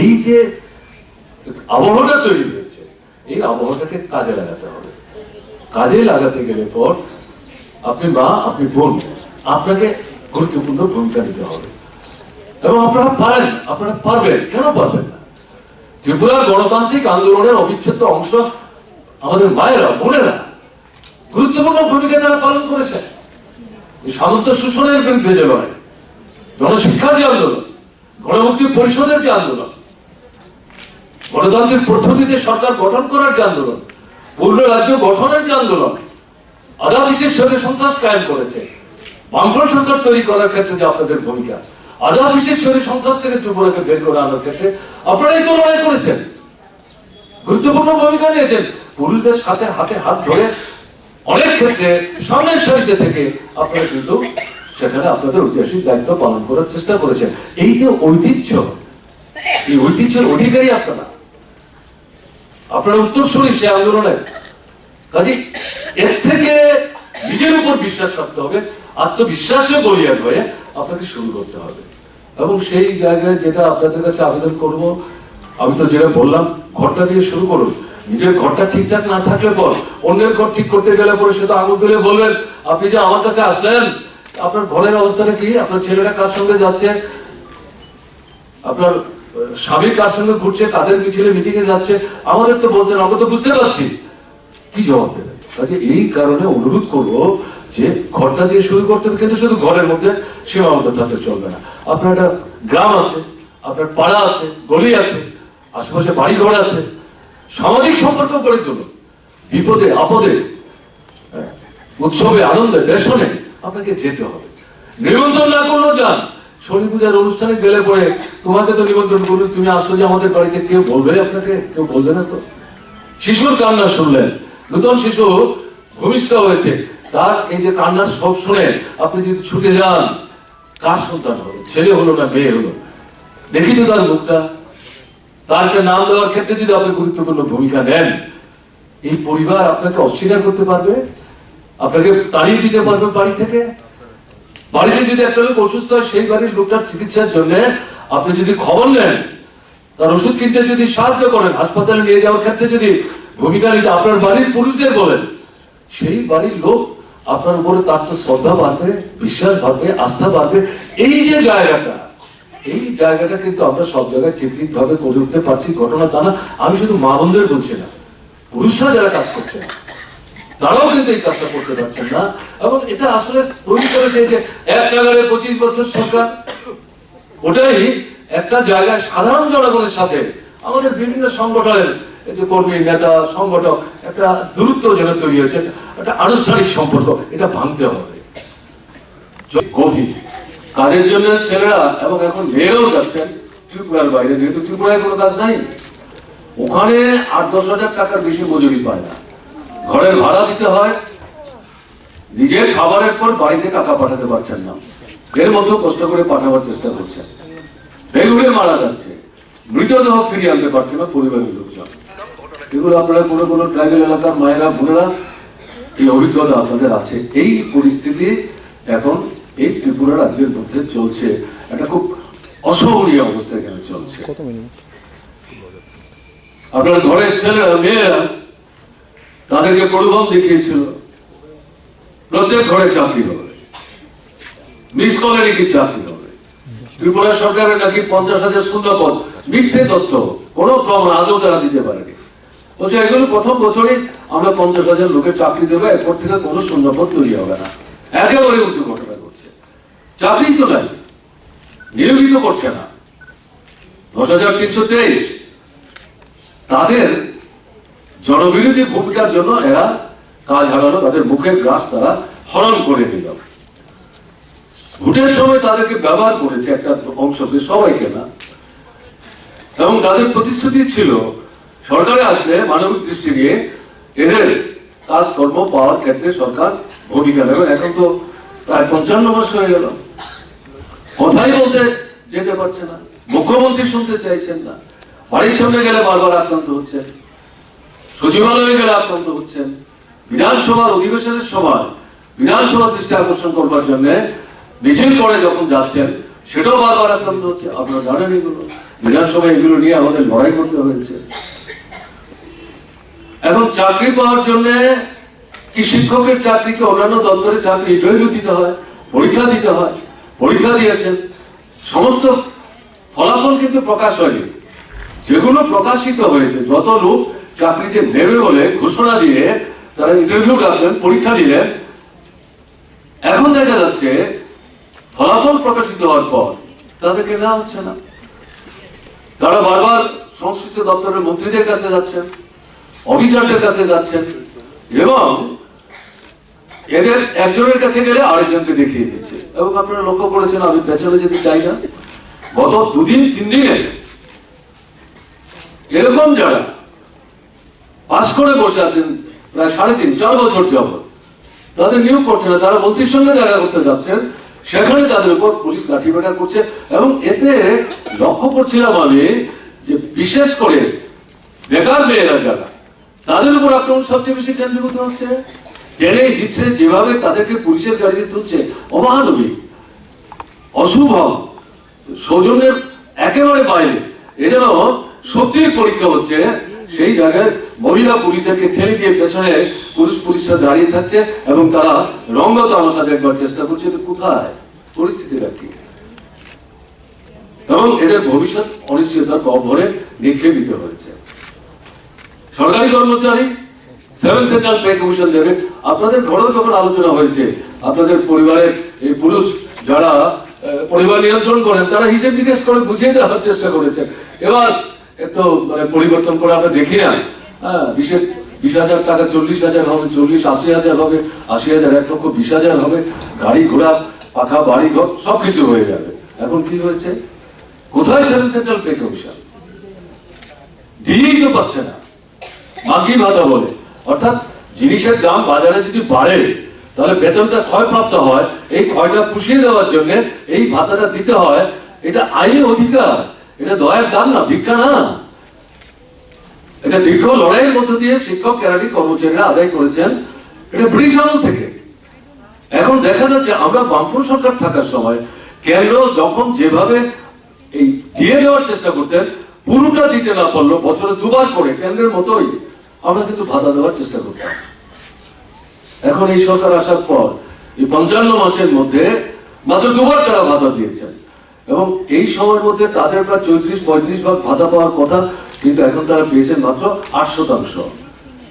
এই যে আবহাওয়াটা তৈরি হয়েছে, এই আবহাওয়াটাকে কাজে লাগাতে হবে। কাজে লাগাতে গেলে পর আপনি মা, আপনি বোন, আপনাকে গুরুত্বপূর্ণ ভূমিকা নিতে হবে, এবং আপনারা পারেন, আপনারা পারবেন। কেন পারবেন না? ত্রিপুরার গণতান্ত্রিক আন্দোলনের অবিচ্ছেদ্য অংশ আমাদের মায়েরা, বোনেরা গুরুত্বপূর্ণ ভূমিকা তারা পালন করেছে। সামন্ত শোষণের বিরুদ্ধে যে লড়াই, জনশিক্ষার যে আন্দোলন, গণমুক্তি পরিষদের যে আন্দোলন, গণতান্ত্রিক পদ্ধতিতে সরকার গঠন করার যে আন্দোলন, পূর্ণ রাজ্য গঠনের যে আন্দোলন, আদাফিসের সাথে সন্ত্রাস কায়েম করেছে, বামফ্রন্ট সরকার তৈরি করার ক্ষেত্রে যে আপনাদের ভূমিকা, আদাফিসের সাথে সন্ত্রাস থেকে ত্রিপুরাকে বের করে আনার ক্ষেত্রে আপনারাই তো লড়াই করেছেন, গুরুত্বপূর্ণ ভূমিকা নিয়েছেন। পুরুষদের সাথে হাতে হাত ধরে অনেক ক্ষেত্রে সামনের সারিতে থেকে আপনারা কিন্তু সেখানে আপনাদের ঐতিহাসিক দায়িত্ব পালন করার চেষ্টা করেছেন। এই যে ঐতিহ্য, এই ঐতিহ্যের অধিকারী আপনারা উত্তরসূরি সে আন্দোলনের। কাজে এর থেকে নিজের উপর বিশ্বাস রাখতে হবে, আত্মবিশ্বাসে বলিয়ান হয়ে আপনাকে শুরু করতে হবে। এবং সেই জায়গায় যেটা আপনাদের কাছে আবেদন করব, আমি তো যেটা বললাম, ঘরটা দিয়ে শুরু করুন। নিজের ঘরটা ঠিকঠাক না থাকলে পর অন্যের ঘর ঠিক করতে গেলে পরে সে তো আঙুল তুলে বলবেন, আপনি যে আমার কাছে আসলেন, আপনার ঘরের অবস্থাটা কি, আপনার ছেলেরা কার সঙ্গে যাচ্ছে, আপনার স্বামী কার সঙ্গে ঘুরছে, কাদের মিছিলে মিটিং এ যাচ্ছে, আমাদের তো বলছেন, আমরা তো বুঝতে পারছি, কি জবাব দেবেন? কাজে এই কারণে অনুরোধ করবো যে ঘরটা দিয়ে শুরু করতে হবে, কিন্তু শুধু ঘরের মধ্যে সীমাবদ্ধ থাকলে চলবে না। আপনার একটা গ্রাম আছে, আপনার পাড়া আছে, গলি আছে, আশেপাশে বাড়ি ঘর আছে, সামাজিক সম্পর্ক গড়ে তুলুন। বিপদে আপদে, উৎসবে আনন্দে বেসনে আপনাকে যেতে হবে। নিমন্ত্রণ না করলেও যান। শনি পূজার অনুষ্ঠানে গেলে পরে তোমাকে তো নিমন্ত্রণ করুন, তুমি আসলে যে আমাদের বাড়িতে, কেউ বলবে আপনাকে? কেউ বলবে না তো। শিশুর কান্না শুনলেন, নতুন শিশু ভূমিষ্ঠ হয়েছে, তার এই যে কান্নার সব শুনে আপনি যদি ছুটে যান, কার সন্তান হলো, ছেলে হলো না মেয়ে হলো, দেখি তো তার মুখটা, তার নাম দেওয়ার ক্ষেত্রে যদি আপনি গুরুত্বপূর্ণ ভূমিকা নেন, এই পরিবার আপনাকে অস্বীকার করতে পারবে? আপনাকে তাড়িয়ে দিতে পারবে বাড়ি থেকে? বাড়িতে যদি একটা লোক অসুস্থ হয়, সেই বাড়ির লোকটার চিকিৎসার জন্য আপনি যদি খবর নেন, তার ওষুধ কিনতে যদি সাহায্য করেন, হাসপাতালে নিয়ে যাওয়ার ক্ষেত্রে যদি ভূমিকা নিতে আপনার বাড়ির পুরুষদের বলেন, সেই বাড়ির লোক আপনার উপরে তার তো শ্রদ্ধা বাড়বে, বিশ্বাস বাড়বে, আস্থা বাড়বে। এই যে জায়গাটা, এই জায়গাটা কিন্তু আমরা সব জায়গায় ঠিক ভাবে করে উঠতে পারছি। ঘটনা তা না, আমি শুধু মা বোনদের বলছি না, পুরুষরা যারা কাজ করছে তারাও কিন্তু এই কাজটা করতে পারছেন না। এবং এটা আসলে তৈরি করেছে যে এক জায়গায় 25 বছর সরকার, ওটাই একটা জায়গায় সাধারণ জনগণের সাথে আমাদের বিভিন্ন সংগঠনের যে কর্মী নেতা সংগঠক একটা দূরত্ব যেটা তৈরি হয়েছে, একটা আনুষ্ঠানিক সম্পর্ক, এটা ভাঙতে হবে। গভীর কাজের জন্য ছেলেরা এবং এখন মেয়েরাও যাচ্ছেন ত্রিপুরার বাইরে, যেহেতু ত্রিপুরায় কোনো কাজ নাই, ওখানে 8-10 হাজার টাকার বেশি মজুরি পায় না, ঘরের ভাড়া দিতে হয়, নিজের খাবারের পর বাড়িতে টাকা পাঠাতে পারছেন না, এর মতো কষ্ট করে পাঠাবার চেষ্টা করছেন, বেগুড়ে মারা যাচ্ছে, মৃতদেহ ফিরিয়ে আনতে পারছে না পরিবারের লোকজন। এগুলো আপনারা কোনো কোনো ট্রাইবেল এলাকার মায়েরা বোনেরা এই অভিজ্ঞতা আপনাদের আছে। এই পরিস্থিতি এখন এই ত্রিপুরা রাজ্যের মধ্যে চলছে, একটা খুব অসহনীয় অবস্থা এখানে চলছে। আপনার ঘরের ছেলেরা মেয়েরা তাদেরকে প্রলোভন দেখিয়েছিল প্রত্যেক ঘরে চাকরি হবে, মিস কলে নাকি চাকরি হবে। ত্রিপুরা সরকারের নাকি 50,000 শূন্যপদ, মিথ্যে তথ্য, কোনো প্রমাণ আজও তারা দিতে পারেনি। বলছে এগুলো প্রথম বছরই আমরা 50,000 লোকের চাকরি দেবো, এরপর থেকে কোনো শূন্যপদ তৈরি হবে না। একেবারে উল্টো ঘটনা করছে, চাকরি তো নাই, নিয়োজিত করছে না। 10,323 তাদের জনবিরোধী ভূমিকার জন্য এরা কাজ হারালো, তাদের মুখের গ্রাস তারা হরণ করে দিল। ভোটের সময় তাদেরকে ব্যবহার করেছে একটা অংশকে, সবাইকে না, এবং তাদের প্রতিশ্রুতি ছিল সরকারে আসলে মানবিক দৃষ্টি নিয়ে এদের কাজকর্ম পাওয়ার ক্ষেত্রে সরকার ভূমিকা নেবে। এখন তো প্রায় 55 মাস হয়ে গেল, কথাই বলতে যেতে পারছে না, মুখ্যমন্ত্রী শুনতে চাইছেন না, বাড়ির সামনে গেলে বারবার আক্রান্ত হচ্ছেন, সচিবালয়ে গেলে আক্রান্ত হচ্ছেন, বিধানসভার অধিবেশনের সময় বিধানসভার দৃষ্টি আকর্ষণ করবার জন্য মিছিল করে যখন যাচ্ছেন সেটাও বারবার আক্রান্ত হচ্ছে। আপনারা জানেন এগুলো, বিধানসভায় এগুলো নিয়ে আমাদের লড়াই করতে হয়েছে। এখন চাকরি পাওয়ার জন্য কি শিক্ষকের চাকরিকে অন্যান্য দপ্তরে চাকরি ইন্টারভিউ দিতে হয়, পরীক্ষা দিতে হয়, পরীক্ষা দিয়েছেন, সমস্ত ফলাফল কিন্তু প্রকাশ হয়নি। যেগুলো প্রকাশিত হয়েছে, যত লোক চাকরিতে নেবে বলে ঘোষণা দিয়ে তারা ইন্টারভিউ ডাকলেন, পরীক্ষা দিলেন, এখন দেখা যাচ্ছে ফলাফল প্রকাশিত হওয়ার পর তাদেরকে নেওয়া হচ্ছে না। তারা বারবার সংশ্লিষ্ট দপ্তরের মন্ত্রীদের কাছে যাচ্ছেন, অফিসারদের কাছে যাচ্ছেন, এবং এদের একজনের কাছে গেলে আরেকজনকে দেখিয়ে দিচ্ছে। এবং আপনারা লক্ষ্য করেছেন, আমি পেছনে যেতে চাই না, গত 2-3 দিনে এরকম যারা পাস করে বসে আছেন প্রায় 3.5-4 বছর যাবত, তাদের নিয়োগ করছে না, তারা মন্ত্রীর সঙ্গে দেখা করতে যাচ্ছেন, সেখানে তাদের উপর পুলিশ লাঠিপেটা করছে। এবং এতে লক্ষ্য করছিলাম আমি যে বিশেষ করে বেকার মেয়েরা যারা, তাদের উপর আক্রমণ সবচেয়ে বেশি কেন্দ্রীভূত হচ্ছে। টেনে হিচড়ে যেভাবে তাদেরকে পুলিশের গাড়িতে তুলছে, অমানবিক, অশুভ, সৌজন্যের একেবারে বাইরে, এজন্য সত্যির পরীক্ষা হচ্ছে। সেই জায়গায় মহিলা পুলিশদেরকে ঠেলে দিয়ে পেছনে পুলিশরা দাঁড়িয়ে থাকছে এবং তারা রঙ্গ তামাশা দেখবার চেষ্টা করছে। কোথায় পরিস্থিতিটা কি? এবং এদের ভবিষ্যৎ অনিশ্চয়তার কবরে নিক্ষেপ দিতে হয়েছে। সরকারি কর্মচারী 7 সেন্ট্রাল পে কমিশন দেবে। আপনাদের ঘরেও যখন আলোচনা হয়েছে, আপনাদের পরিবারের এই পুরুষ যারা পরিবার নিয়ন্ত্রণ করেন, তারা হিসেব নিকেশ করে বুঝিয়ে দেওয়ার চেষ্টা করেছেন। এবার একটু পরিবর্তন করে আমরা দেখি না, 20,000 টাকা 40,000 হবে, 40-80,000 হবে, 80,000 1,20,000 হবে, গাড়ি ঘোড়া পাখা বাড়ি ঘর সবকিছু হয়ে যাবে। এখন কি হয়েছে? কোথায় 7 সেন্ট্রাল পে কমিশন? দিয়েই তো পাচ্ছে না, বাকি ভাতা বলে। অর্থাৎ জিনিসের দাম বাজারে যদি বাড়ে, তাহলে বেতনটা ক্ষয়প্রাপ্ত হয়, এই ক্ষয়টা পুষিয়ে দেওয়ার জন্য এই ভাতাটা দিতে হয়। এটা আইনি অধিকার, এটা দয়ার দান না, ভিক্ষা না। এটা দীর্ঘ লড়াইয়ের মধ্য দিয়ে শিক্ষক ক্যাডারি কর্মচারীরা আদায় করেছেন, এটা ব্রিটিশ আমল থেকে। এখন দেখা যাচ্ছে আমরা বামফ্রন্ট সরকার থাকার সময় কেন্দ্র যখন যেভাবে এই দিয়ে দেওয়ার চেষ্টা করতেন, পুরোটা দিতে না পারলো, বছরে 2বার করে কেন্দ্রের মতোই আমরা কিন্তু ভাতা দেওয়ার চেষ্টা করতাম। এখন এই সরকার আসার পর এই 55 মাসের মধ্যে মাত্র 2বার তারা ভাতা দিয়েছেন, এবং এই সময়ের মধ্যে তাদের প্রায় 34-35 ভাগ ভাতা পাওয়ার কথা, কিন্তু এখন তারা পেয়েছেন মাত্র 8%।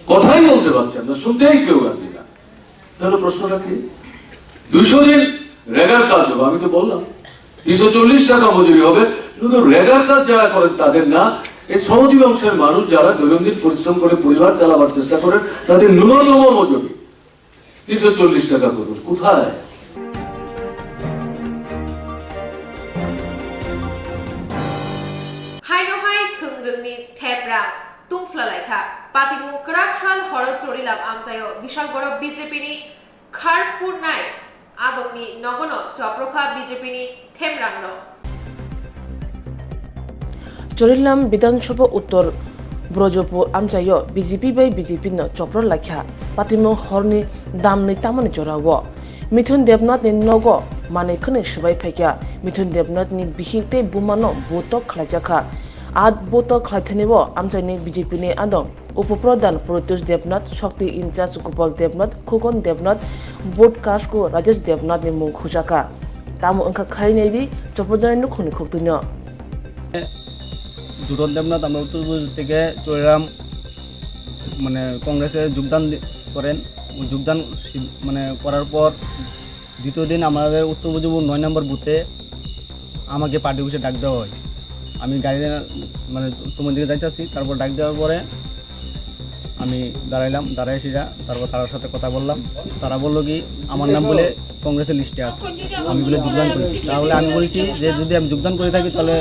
কথাই বলতে পারছেন না, শুনতেই কেউ রাজি না। তাহলে প্রশ্নটা কি? 200 দিন রেগার কাজ হবে, আমি তো বললাম 340 টাকা মজুরি হবে, শুধু রেগার কাজ যারা করেন তাদের না, এই শ্রমজীবী অংশের মানুষ যারা দৈনন্দিন পরিশ্রম করে পরিবার চালাবার চেষ্টা করেন তাদের ন্যূনতম মজুরি 340 টাকা করুন। কোথায়? Hai thungrungni thepra tungflalaikha patimu krakshal horot chorilam amjayo bishal boro BJP ni kharfur nai adongni nogono choprokha BJP ni themrangno Charilam বিধানসভা উত্তর ব্রজপুর আমজায় বিজেপি বাই বিজেপি ন চপ্র লাখ্যা পাতিম হরনি দামনি তামানি জরাও মিথুন দেবনাথ ni নগ মানে খনে সবাই ফাইকা মিথুন দেবনাথ ni বিহিতে বুমানো বোতক খাইজাখা আদ বোতক খাইথানিব আমজাইনি বিজেপি ni আদম উপপ্রধান প্রত্যুষ দেবনাথ শক্তি ইনচার্জ গোপাল দেবনাথ খুকন দেবনাথ বোট কাশকো রাজেশ দেবনাথ ni মুং খুজাকা তামু অংখা খাইনাইদি চপ্রজানি খুনি খুকতুন্য জুটন দেবনাথ আমরা উত্তরপ্রদেশ থেকে চরিরাম মানে কংগ্রেসে যোগদান করেন। যোগদান মানে করার পর দ্বিতীয় দিন আমাদের উত্তরপ্রদেশ 9 নম্বর বুথে আমাকে পার্টি অফিসে ডাক দেওয়া হয়। আমি গাড়িতে মানে তোমার দিকে যাইতেছি, তারপর ডাক দেওয়ার পরে আমি দাঁড়াই সেটা, তারপর তার সাথে কথা বললাম। তারা বললো কি আমার নাম বলে কংগ্রেসের লিস্টে আছে, আমি বলে যোগদান করেছি। তাহলে আমি বলছি যে যদি আমি যোগদান করে থাকি তাহলে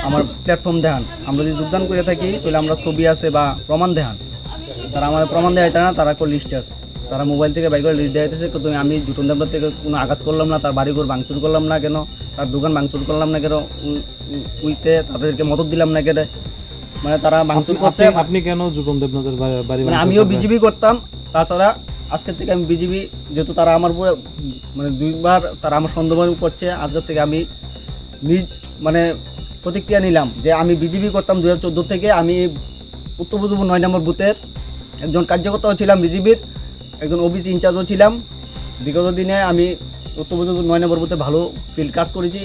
আমার প্ল্যাটফর্ম দেখান, আমরা যদি যোগদান করে থাকি তাহলে আমরা ছবি আছে বা প্রমাণ দেখান। তারা আমার প্রমাণ দেখাইতে না, তারা কোনো লিস্টে আছে, তারা মোবাইল থেকে বাইক করে লিস্ট দেখাইতেছে। কিন্তু আমি জুটন দেবনাথ থেকে কোনো আঘাত করলাম না, তার বাড়িঘর ভাঙচুর করলাম না কেন, তার দোকান ভাঙচুর করলাম না কেন, উইতে তাদেরকে মদত দিলাম না কেন, মানে তারা ভাঙচুর করছে। আপনি কেন জুটন দেবনাথের বাড়ি? মানে আমিও বিজেপি করতাম, তাছাড়া আজকের থেকে আমি বিজেপি, যেহেতু তারা আমার উপরে মানে 2বার তারা আমার সন্দেহ করছে, আজকের থেকে আমি নিজ মানে প্রতিক্রিয়া নিলাম যে আমি বিজেপি করতাম 2014 থেকে। আমি উত্তরপ্রদেশ 9 নম্বর বুথের একজন কার্যকর্তাও ছিলাম, বিজেপির একজন ওবিসি ইনচার্জও ছিলাম। বিগত দিনে আমি উত্তরপ্রদেশ 9 নম্বর বুথে ভালো ফিল্ড কাজ করেছি,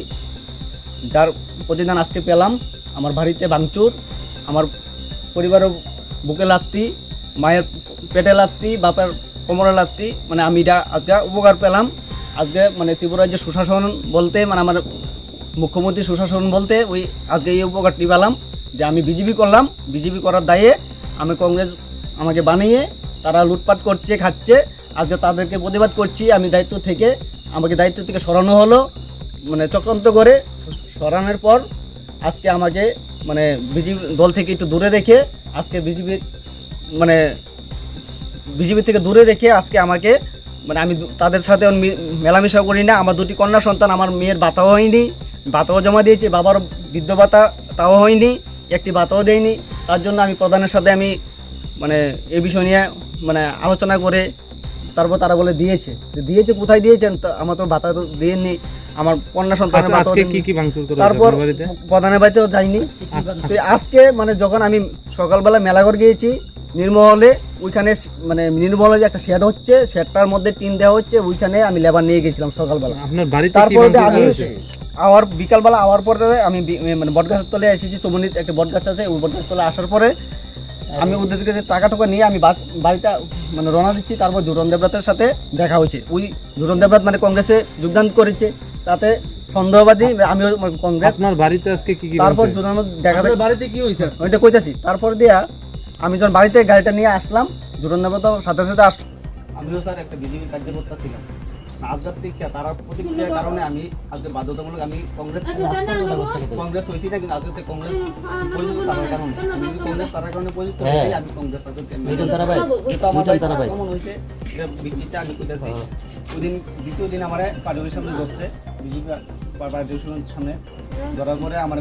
যার প্রতিদান আজকে পেলাম। আমার বাড়িতে ভাঙচুর, আমার পরিবারের বুকে লাত্তি, মায়ের পেটে লাত্তি, বাপের কোমরে লাত্তি, মানে আমি এটা আজকে উপকার পেলাম। আজকে মানে ত্রিপুরার যে সুশাসন বলতে মানে আমার মুখ্যমন্ত্রী সুশাসন বলতে ওই আজকে এই উপকারটি পেলাম যে আমি বিজেপি করলাম। বিজেপি করার দায়ে আমি কংগ্রেস আমাকে বানিয়ে তারা লুটপাট করছে, খাচ্ছে। আজকে তাদেরকে প্রতিবাদ করছি। আমি আমাকে দায়িত্ব থেকে সরানো হলো, মানে চক্রান্ত করে সরানোর পর আজকে আমাকে মানে বিজেপি দল থেকে একটু দূরে রেখে আজকে বিজেপি থেকে দূরে রেখে আজকে আমাকে মানে আমি তাদের সাথে মেলামেশাও করি না। আমার 2টি কন্যা সন্তান, আমার মেয়ের ভাতাও হয়নি, ভাতাও জমা দিয়েছে, বাবার বৃদ্ধ ভাতা তাও হয়নি, একটি ভাতাও দেয়নি। তার জন্য আমি প্রধানের সাথে আমি মানে এই বিষয় নিয়ে মানে আলোচনা করে তারপর তারা বলে দিয়েছে কোথায় দিয়েছেন, আমার তো ভাতা তো দিয়েননি, আমার কন্যা সন্তানের ভাতা। তারপর প্রধানের বাড়িতেও যাইনি। আজকে মানে যখন আমি সকালবেলা মেলাঘর গিয়েছি নির্মহলে, ওইখানে মানে নির্মহলে যে একটা শেড হচ্ছে, শেডটার মধ্যে টিন দেওয়া হচ্ছে, ওইখানে আমি লেবার নিয়ে গেছিলাম সকালবেলা। তারপরে আমি আবার বিকালবেলা আওয়ার পরে আমি মানে বটগাছের তলে এসেছি, চমনিতে একটা বটগাছ আছে, ওই বটগাছের তলে আসার পরে আমি ওদের থেকে টাকা নিয়ে আমি বাড়িতে মানে রওনা দিচ্ছি। তারপর জুটন দেবনাথের সাথে দেখা হয়েছে। ওই জুটন দেবনাথ মানে কংগ্রেসে যোগদান করেছে, তাতে সন্দেহবাদী আমিও কংগ্রেস। আপনার বাড়িতে আজকে কি তারপর জুটন দেখা বাড়িতে কি হয়েছে ওইটা কইতাছি। তারপর দিয়া আমি যখন বাড়িতে গাড়িটা নিয়ে আসলাম, জুটন দেবনাথ সাথে আসলাম। আমিও স্যার একটা বিজেপি কার্যকর্তা ছিলাম, আজকের থেকে তারা প্রতিক্রিয়ার কারণে আমি আজকে বাধ্যতামূলক আমি কংগ্রেস হয়েছি না, কিন্তু আজকে কংগ্রেস পরিচিত তার কারণে কংগ্রেস তার কারণে পরিচিত হয়েছে। আমি কংগ্রেস কেমন হয়েছে এটা বিজেপিতে আমি কইতেছি। ওই দিন দ্বিতীয় দিন আমার পার্টির সামনে বসছে, বিজেপি পার্টির সামনে ধরার পরে আমার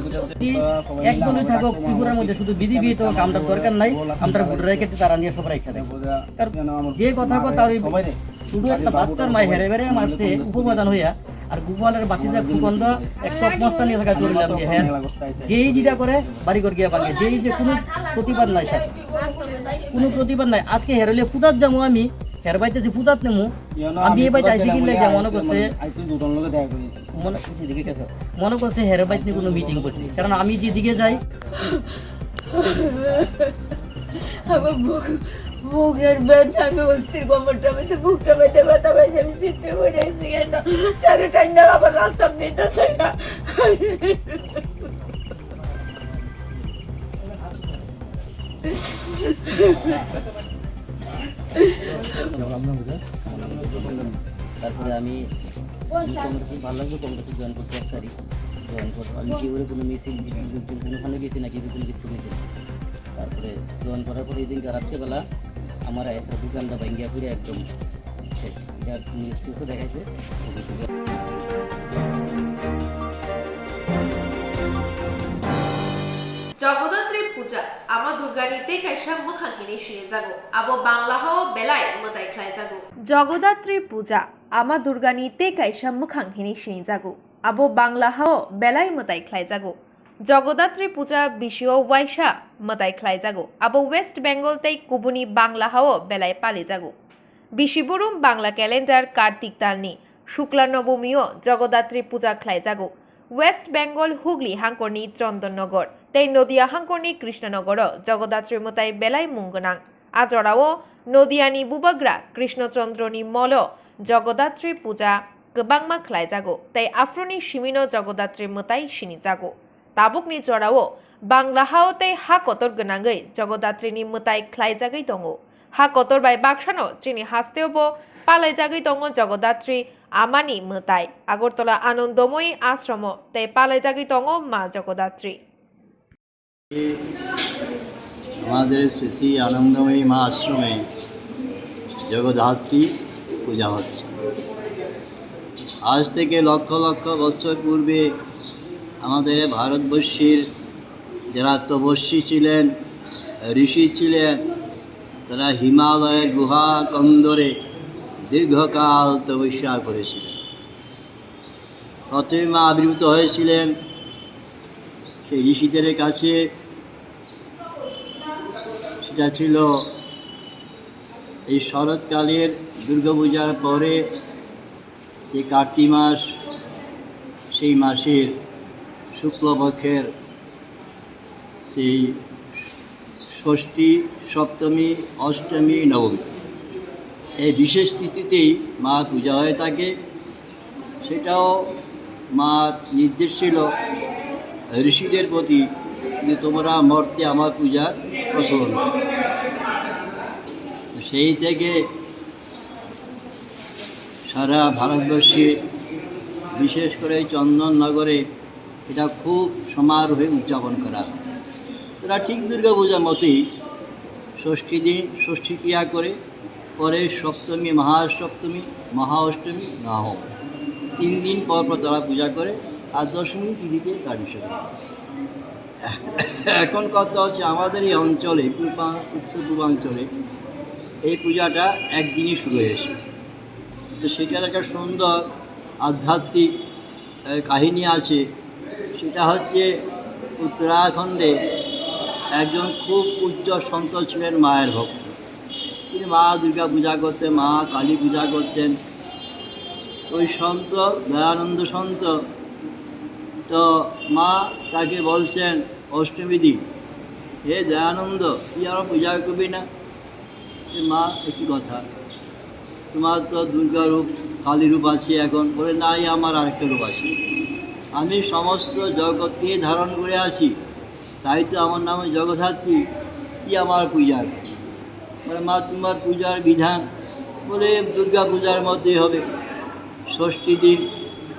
একদমই থাকুক ত্রিপুরার মধ্যে শুধু বিজেপি তো কামটার দরকার নাই, আমরা ভোটার কেটে তারা নিয়ে সব রেখে দেয়। যে কথা কথা শুধু একটা বাচ্চার মায় হেরে বেড়ে মারছে উপপ্রধান হইয়া, আর গোপালের বাতিজা কুকন্দ 150টা নিয়ে থাকা চলিলাম যে হ্যাঁ যেই যেটা করে বাড়ি করে গিয়ে পাগে, যেই যে কোনো প্রতিবাদ নাই স্যার, কোনো প্রতিবাদ নাই। আজকে হেরলে পূজাত যাবো, আমি হের বাইতেছি পূজাত নেমু, আমি এই বাইতে আইসি কিনলে মনে করছে হের বাইত নিয়ে কোনো মিটিং করছি, কারণ আমি যেদিকে যাই বুকের ব্যথা আমি অস্থির কোমরটা ব্যথা বুকটা ব্যথা ব্যথা ব্যথা আমি চিনতে বোঝাইছি কেন তার টাইনা আবার রাস্তা নিতেছে না তারপরে আমি কংগ্রেসে ভালো লাগলো কংগ্রেসে জয়েন করছি 1 তারিখ জয়েন করবো আমি কি করে কোনো মিছিল কোনোখানে গেছি নাকি কোনো কিছু গেছি তারপরে জয়েন করার পরে এই দিন রাত্রেবেলা আমার একটা দোকানটা ভাঙ্গিয়া পুরে একদম শেষ এটা নিউজ টিউজও দেখাইছে জগদ্ধাত্রী পূজা আমা দুর্গানিতে কাইসা মুখাঙ্কিনি শুয়ে যাগো আবো বাংলা হও বেলায় মতাই খাই যাগো জগদ্ধাত্রী পূজা আমা দুর্গানিতে কাইসা মুখাঙ্কিনি শুয়ে যাগো আবো বাংলা হও বেলায় মতাই খাই যাগো জগদ্ধাত্রী পূজা বিশিও ওয়াইশা মতাই খাই যাগো আবো ওয়েস্ট বেঙ্গল তাই কুবুনি বাংলা হও বেলায় পালি যাগো বিশিবরুম বাংলা ক্যালেন্ডার কার্তিক তালনি শুক্লা নবমীও জগদ্ধাত্রী পূজা খাই যাগো ওয়েস্ট বেঙ্গল হুগলি হাঙ্করনি চন্দননগর তাই নদিয়া হাঙ্করনি কৃষ্ণনগর জগদ্ধাত্রী মতাই বেলায় মুঙ্গনাং আজরাও নদিয়ানি বুবাগ্রা কৃষ্ণচন্দ্রনি মল জগদ্ধাত্রী পূজা গোবাংমা খাই যাগো তাই আফ্রনি সিমিনো জগদ্ধাত্রী মতাই সিনি যাগো তাবুকনি জরাও বাংলা হাওতে হা কতর গনাঙ্গৈ জগদ্ধাত্রীনি মতাই খাই জাগৈ দङ হা কতর বাই বাক্সানো চিনি হাসতেও পালাই জাগৈ দङ জগদ্ধাত্রী আমানি মতাই আগরতলা আনন্দময়ী আশ্রম তাই পালাই জাগৈ দङ মা জগদ্ধাত্রী আমাদের শ্রী শ্রী আনন্দময়ী মা আশ্রমে জগদ্ধাত্রী পূজা হচ্ছে আজ থেকে লক্ষ লক্ষ বছর পূর্বে আমাদের ভারতবর্ষের যারা তপস্বী ছিলেন ঋষি ছিলেন তারা হিমালয়ের গুহা কন্দরে দীর্ঘকাল তপস্যা করেছিলেন প্রথমে মা আবির্ভূত হয়েছিলেন সেই ঋষিদের কাছে সেটা ছিল এই শরৎকালের দুর্গাপূজার পরে যে কার্তিক মাস সেই মাসের শুক্লপক্ষের সেই ষষ্ঠী সপ্তমী অষ্টমী নবমী এই বিশেষ তিথিতেই মা পূজা হয়ে থাকে সেটাও মার নির্দেশ ছিল ঋষিদের প্রতি যে তোমরা মর্তে আমার পূজার প্রচলন সেই থেকে সারা ভারতবর্ষে বিশেষ করে চন্দননগরে এটা খুব সমারোহে উদযাপন করা হয় তারা ঠিক দুর্গাপূজার মতোই ষষ্ঠী দিন ষষ্ঠী ক্রিয়া করে পরে সপ্তমী মহাসপ্তমী মহাঅষ্টমী নবম 3 দিন পর পর তারা পূজা করে আর দশমী তিথিতে তার বিসর্জন। এখন কথা হচ্ছে আমাদের এই অঞ্চলে উত্তর পূর্বাঞ্চলে এই পূজাটা একদিনই শুরু হয়েছে তো সেটার একটা সুন্দর আধ্যাত্মিক কাহিনী আছে সেটা হচ্ছে উত্তরাখণ্ডে একজন খুব উচ্চ সন্ত ছিলেন মায়ের ভক্ত তিনি মা দুর্গা পূজা করতেন মা কালী পূজা করতেন ওই সন্ত দয়ানন্দ সন্ত তো মা তাকে বলছেন অষ্টমী দিন হে দয়ানন্দ তুই আমার পূজা করবি না মা একই কথা তোমার তো দুর্গা রূপ কালী রূপ আছে এখন বলে নাই আমার আরেকটা রূপ আছে আমি সমস্ত জগৎকে ধারণ করে আসি তাই তো আমার নামে জগদ্ধাত্রী কি আমার পূজা বলে মা তোমার পূজার বিধান বলে দুর্গা পূজার মতোই হবে ষষ্ঠী দিন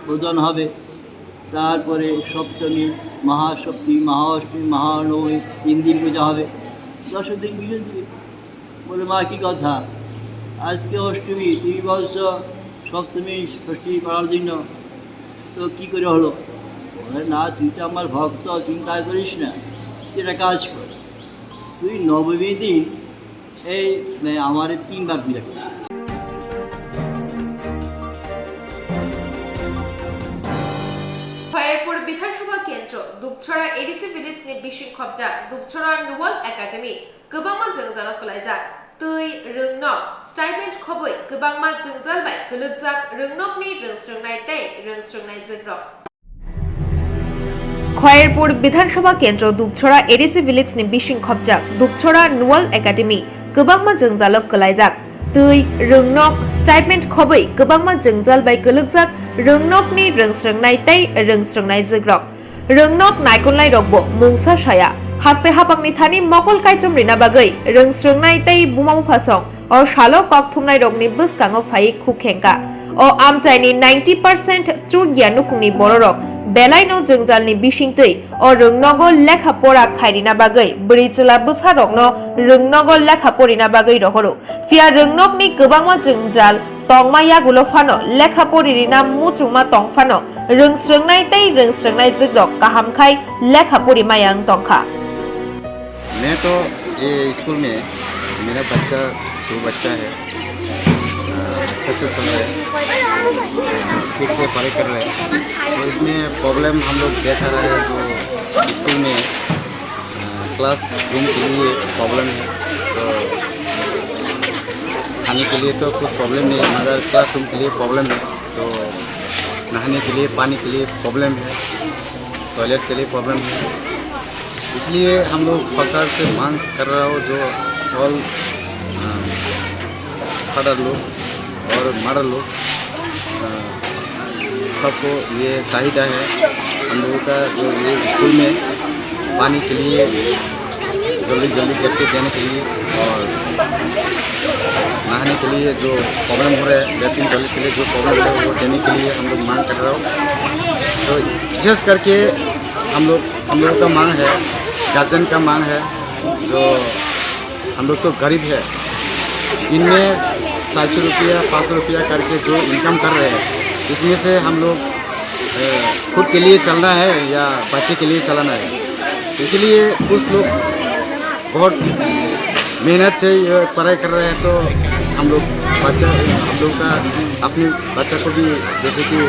বোধন হবে তারপরে সপ্তমী মহাসপ্তমী মহাঅষ্টমী মহানবমী 3 দিন পূজা হবে 10 দিন বিজয় দিবে বলে মা কী কথা আজকে অষ্টমী তুমি বলছো সপ্তমী ষষ্ঠী করার জন্য তো কী করে হলো বলে না তুই তো আমার ভক্ত চিন্তা করিস না তুই একটা কাজ কর তুই নবমী দিন এই আমার 3 বার পূজা কর খয়েরপুর বিধানসভা কেন্দ্র দুপছড়া এডিসি ভিলেজ नि बिसिं खबजा दुपछड़ा नुवाल एकाडेमी गोबांमा जोंजाल कलायजाक तै रोंनक स्टाइपेन्ड खबै गोबांमा जोंजाल बाय गोलोजाक रोंनकनि रोंस्रोंनाय तै रोंस्रोंनाय जोग्रब খয়েরপুর বিধানসভা কেন্দ্র দুপছড়া এডিসি ভিলেজ नि बिसिं खबजा दुपछड़ा नुवाल एकाडेमी गोबांमा जोंजालक गलायजाक तै रोंनक स्टाइपेन्ड खबै गोबांमा जोंजाल बाय गलकजाक रोंनकनि रोंस्रोंनाय तै रोंस्रोंनाय जोग्रक रोंनक नायखनलाय रकबो मुंसा साया हास्ते हापांनि थानि मकल काइचम रिना बागै रोंस्रोंनाय तै बुमामु फासं अ शालो कक्थुमनाय रकनि बसकाङाव फायै खुखेंका अ आमचाइनि 90% चु गियानुखुंनि बररक बेलायनो जोंजालनि बिसिंतै अ रोंनगो लेखा परा खायरिना बागै ब्रिजला बसा रकनो रोंनगो लेखा परिना बागै रहरो फिया रोंनकनि गोबांमा जोंजाल तंमाया गुलो फानो लेखा परिरिना मुचुमा तंफानो रोंस्रोंनाय तै रोंस्रोंनाय जोग्रक काहामखाय लेखा परिमायां तंखा। मैं तो ये स्कूल में मेरा बच्चा 2 बच्चा है, अच्छा से चल रहा है, ठीक से पढ़ाई कर रहे हैं। तो इसमें प्रॉब्लम हम लोग देख रहे हैं जो स्कूल में क्लास रूम के लिए प्रॉब्लम है, तो खाने के लिए तो कुछ प्रॉब्लम नहीं है, मगर क्लास रूम के लिए प्रॉब्लम है। तो नहाने के लिए पानी के लिए प्रॉब्लम है, टॉयलेट के लिए प्रॉब्लम है। इसलिए हम लोग सरकार से मांग कर रहा हो जो ऑल फादर लोग और मदर लोग सबको ये चाहिए है हम लोगों का जो ये स्कूल में पानी के लिए जल्दी जल्दी करके देने के लिए और नहाने के लिए जो प्रॉब्लम हो रहा है लेट्रिन टॉयलेट के लिए जो प्रॉब्लम है वो देने के लिए हम लोग मांग कर रहा हो। तो विशेष करके हम लोग का मांग है, गार्जियन का मांग है, जो हम लोग तो गरीब है, इनमें 400 रुपया 500 रुपया करके जो इनकम कर रहे हैं इसमें से हम लोग खुद के लिए चलना है या बच्चे के लिए चलाना है। इसलिए कुछ लोग बहुत मेहनत से पढ़ाई कर रहे हैं, तो हम लोग का अपने बच्चा को भी जैसे कि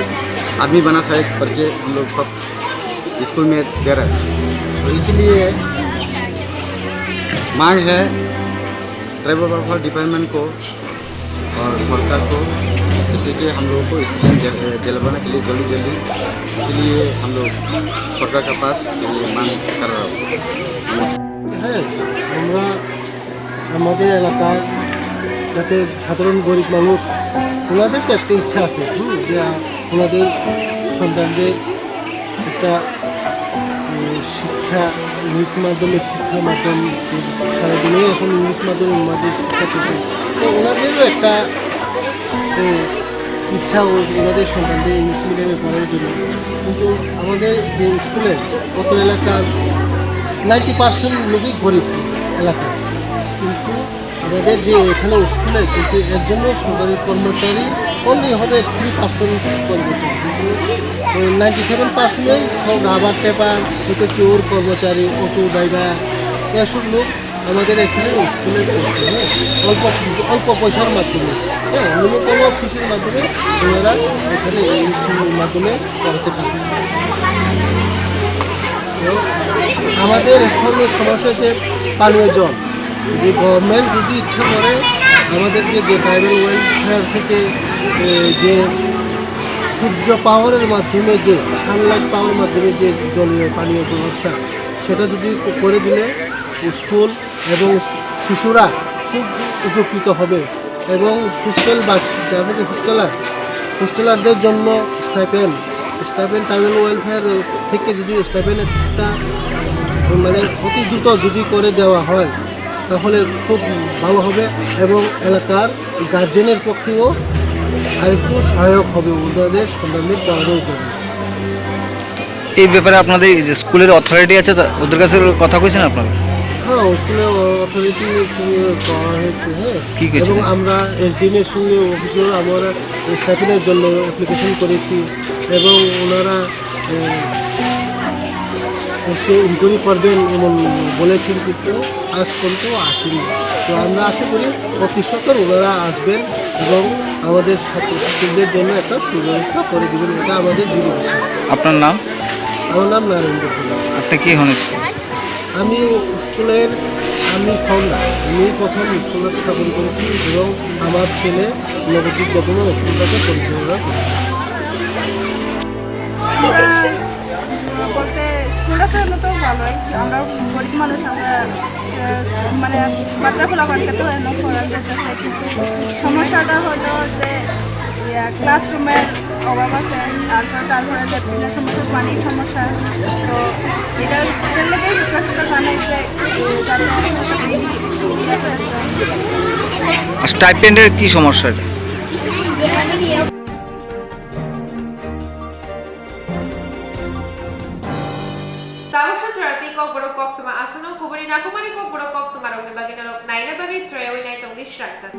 आदमी बना सके करके हम लोग सब स्कूल में दे रहे हैं। तो इसलिए मांग है ट्राइबल वेलफेयर डिपार्टमेंट को और सरकार को, जैसे कि हम लोगों को स्टूडेंट दिलवाने के लिए जल्दी जल्दी, इसलिए हम लोग सरकार के पास ये मांग कर रहा हूँ। হ্যাঁ, আমরা আমাদের এলাকার যাতে সাধারণ গরিব মানুষ ওনাদের তো একটা ইচ্ছা আছে যে ওনাদের সন্তানদের একটা শিক্ষা ইংলিশ মাধ্যমের শিক্ষা মাধ্যম সারাদিনে এখন ইংলিশ মাধ্যমে ওনাদের শিক্ষা চলছে, তো ওনাদেরও একটা ইচ্ছা ওনাদের সন্তানদের ইংলিশ মিডিয়ামে পড়ার জন্য। কিন্তু আমাদের যে স্কুলের কত এলাকার 90% লোকই গরিব এলাকা, কিন্তু আমাদের যে এখানে স্কুলে কিন্তু একজনও সরকারি কর্মচারী অনলি হবে 3% কর্মচারী, কিন্তু 97%ই সব রাবার টেপার হয়তো চোর কর্মচারী, অটো ড্রাইভার, এসব লোক আমাদের এখানে স্কুলে অল্প পয়সার মাধ্যমে, হ্যাঁ, ন্যূনতম ফিসের মাধ্যমে ওনারা এখানে স্কুলের মাধ্যমে পড়াতে পারছে। আমাদের এখন সমস্যা হচ্ছে পানীয় জল। যদি গভর্নমেন্ট যদি ইচ্ছা করে আমাদেরকে যে ট্রাইবাল ওয়েলফেয়ার থেকে যে সূর্য পাওয়ারের মাধ্যমে যে সানলাইট পাওয়ার মাধ্যমে যে জলীয় পানীয় ব্যবস্থা সেটা যদি করে দিলে স্কুল এবং শিশুরা খুব উপকৃত হবে। এবং হোস্টেল বা যারা নাকি হোস্টেলারদের জন্য স্টাইপেন্ড ট্রাইবাল ওয়েলফেয়ার থেকে যদি স্টাইপেন্ড একটা মানে অতি দ্রুত যদি করে দেওয়া হয় তাহলে খুব ভালো হবে এবং এলাকার গার্জেনের পক্ষেও আরেকটু সহায়ক হবে ওদের সন্তানদের পড়ানোর জন্য। এই ব্যাপারে আপনাদের যে স্কুলের অথরিটি আছে ওদের কাছে কথা কইছেন আপনারা? হ্যাঁ, স্কুলের অথরিটির সঙ্গে করা হয়েছে, হ্যাঁ, এবং আমরা এসডিএমের সঙ্গে অফিসেও আমরা স্টাইপেন্ডের জন্য অ্যাপ্লিকেশন করেছি এবং ওনারা এসে ইনকোয়ারি করবেন এমন বলেছেন, কিন্তু আজ পর্যন্ত আসেনি। তো আমরা আশা করি অতি সত্তর ওনারা আসবেন এবং আমাদের ছাত্রছাত্রীদের জন্য একটা সুব্যবস্থা করে দেবেন, এটা আমাদের দৃঢ় বিশ্বাস। আপনার নাম? আমার নাম নারায়ণ কুমার। আপনি কি হন স্কুল? আমি স্কুলের ফাউন্ডার। আমি প্রথম স্কুলটা স্থাপন করেছি এবং আমার ছেলে নবজিৎ দেববর্মা স্কুলটাকে পরিচালনা করেছি। বলতে স্কুলটা তো এমনি তো ভালোই আমরা গরিব মানুষ আমরা মানে বাচ্চা ফলাফলকে তো এনে পড়ার যেতেছে কিন্তু সমস্যাটা হলো যে ক্লাসরুমের অভাব আছে তারপরে ল্যাট্রিনের সমস্যা পানির সমস্যা তো এটার লেগেই প্রশ্নটা জানাই যে যাতে স্টাইপেন্ডের কি সমস্যা এটা? Swrangchati Kokborok Koktwma asano kubuni nakumani Kokborok Koktwma rong ni bagina lok naina bagi troyawi nai tong ni Swrangchati.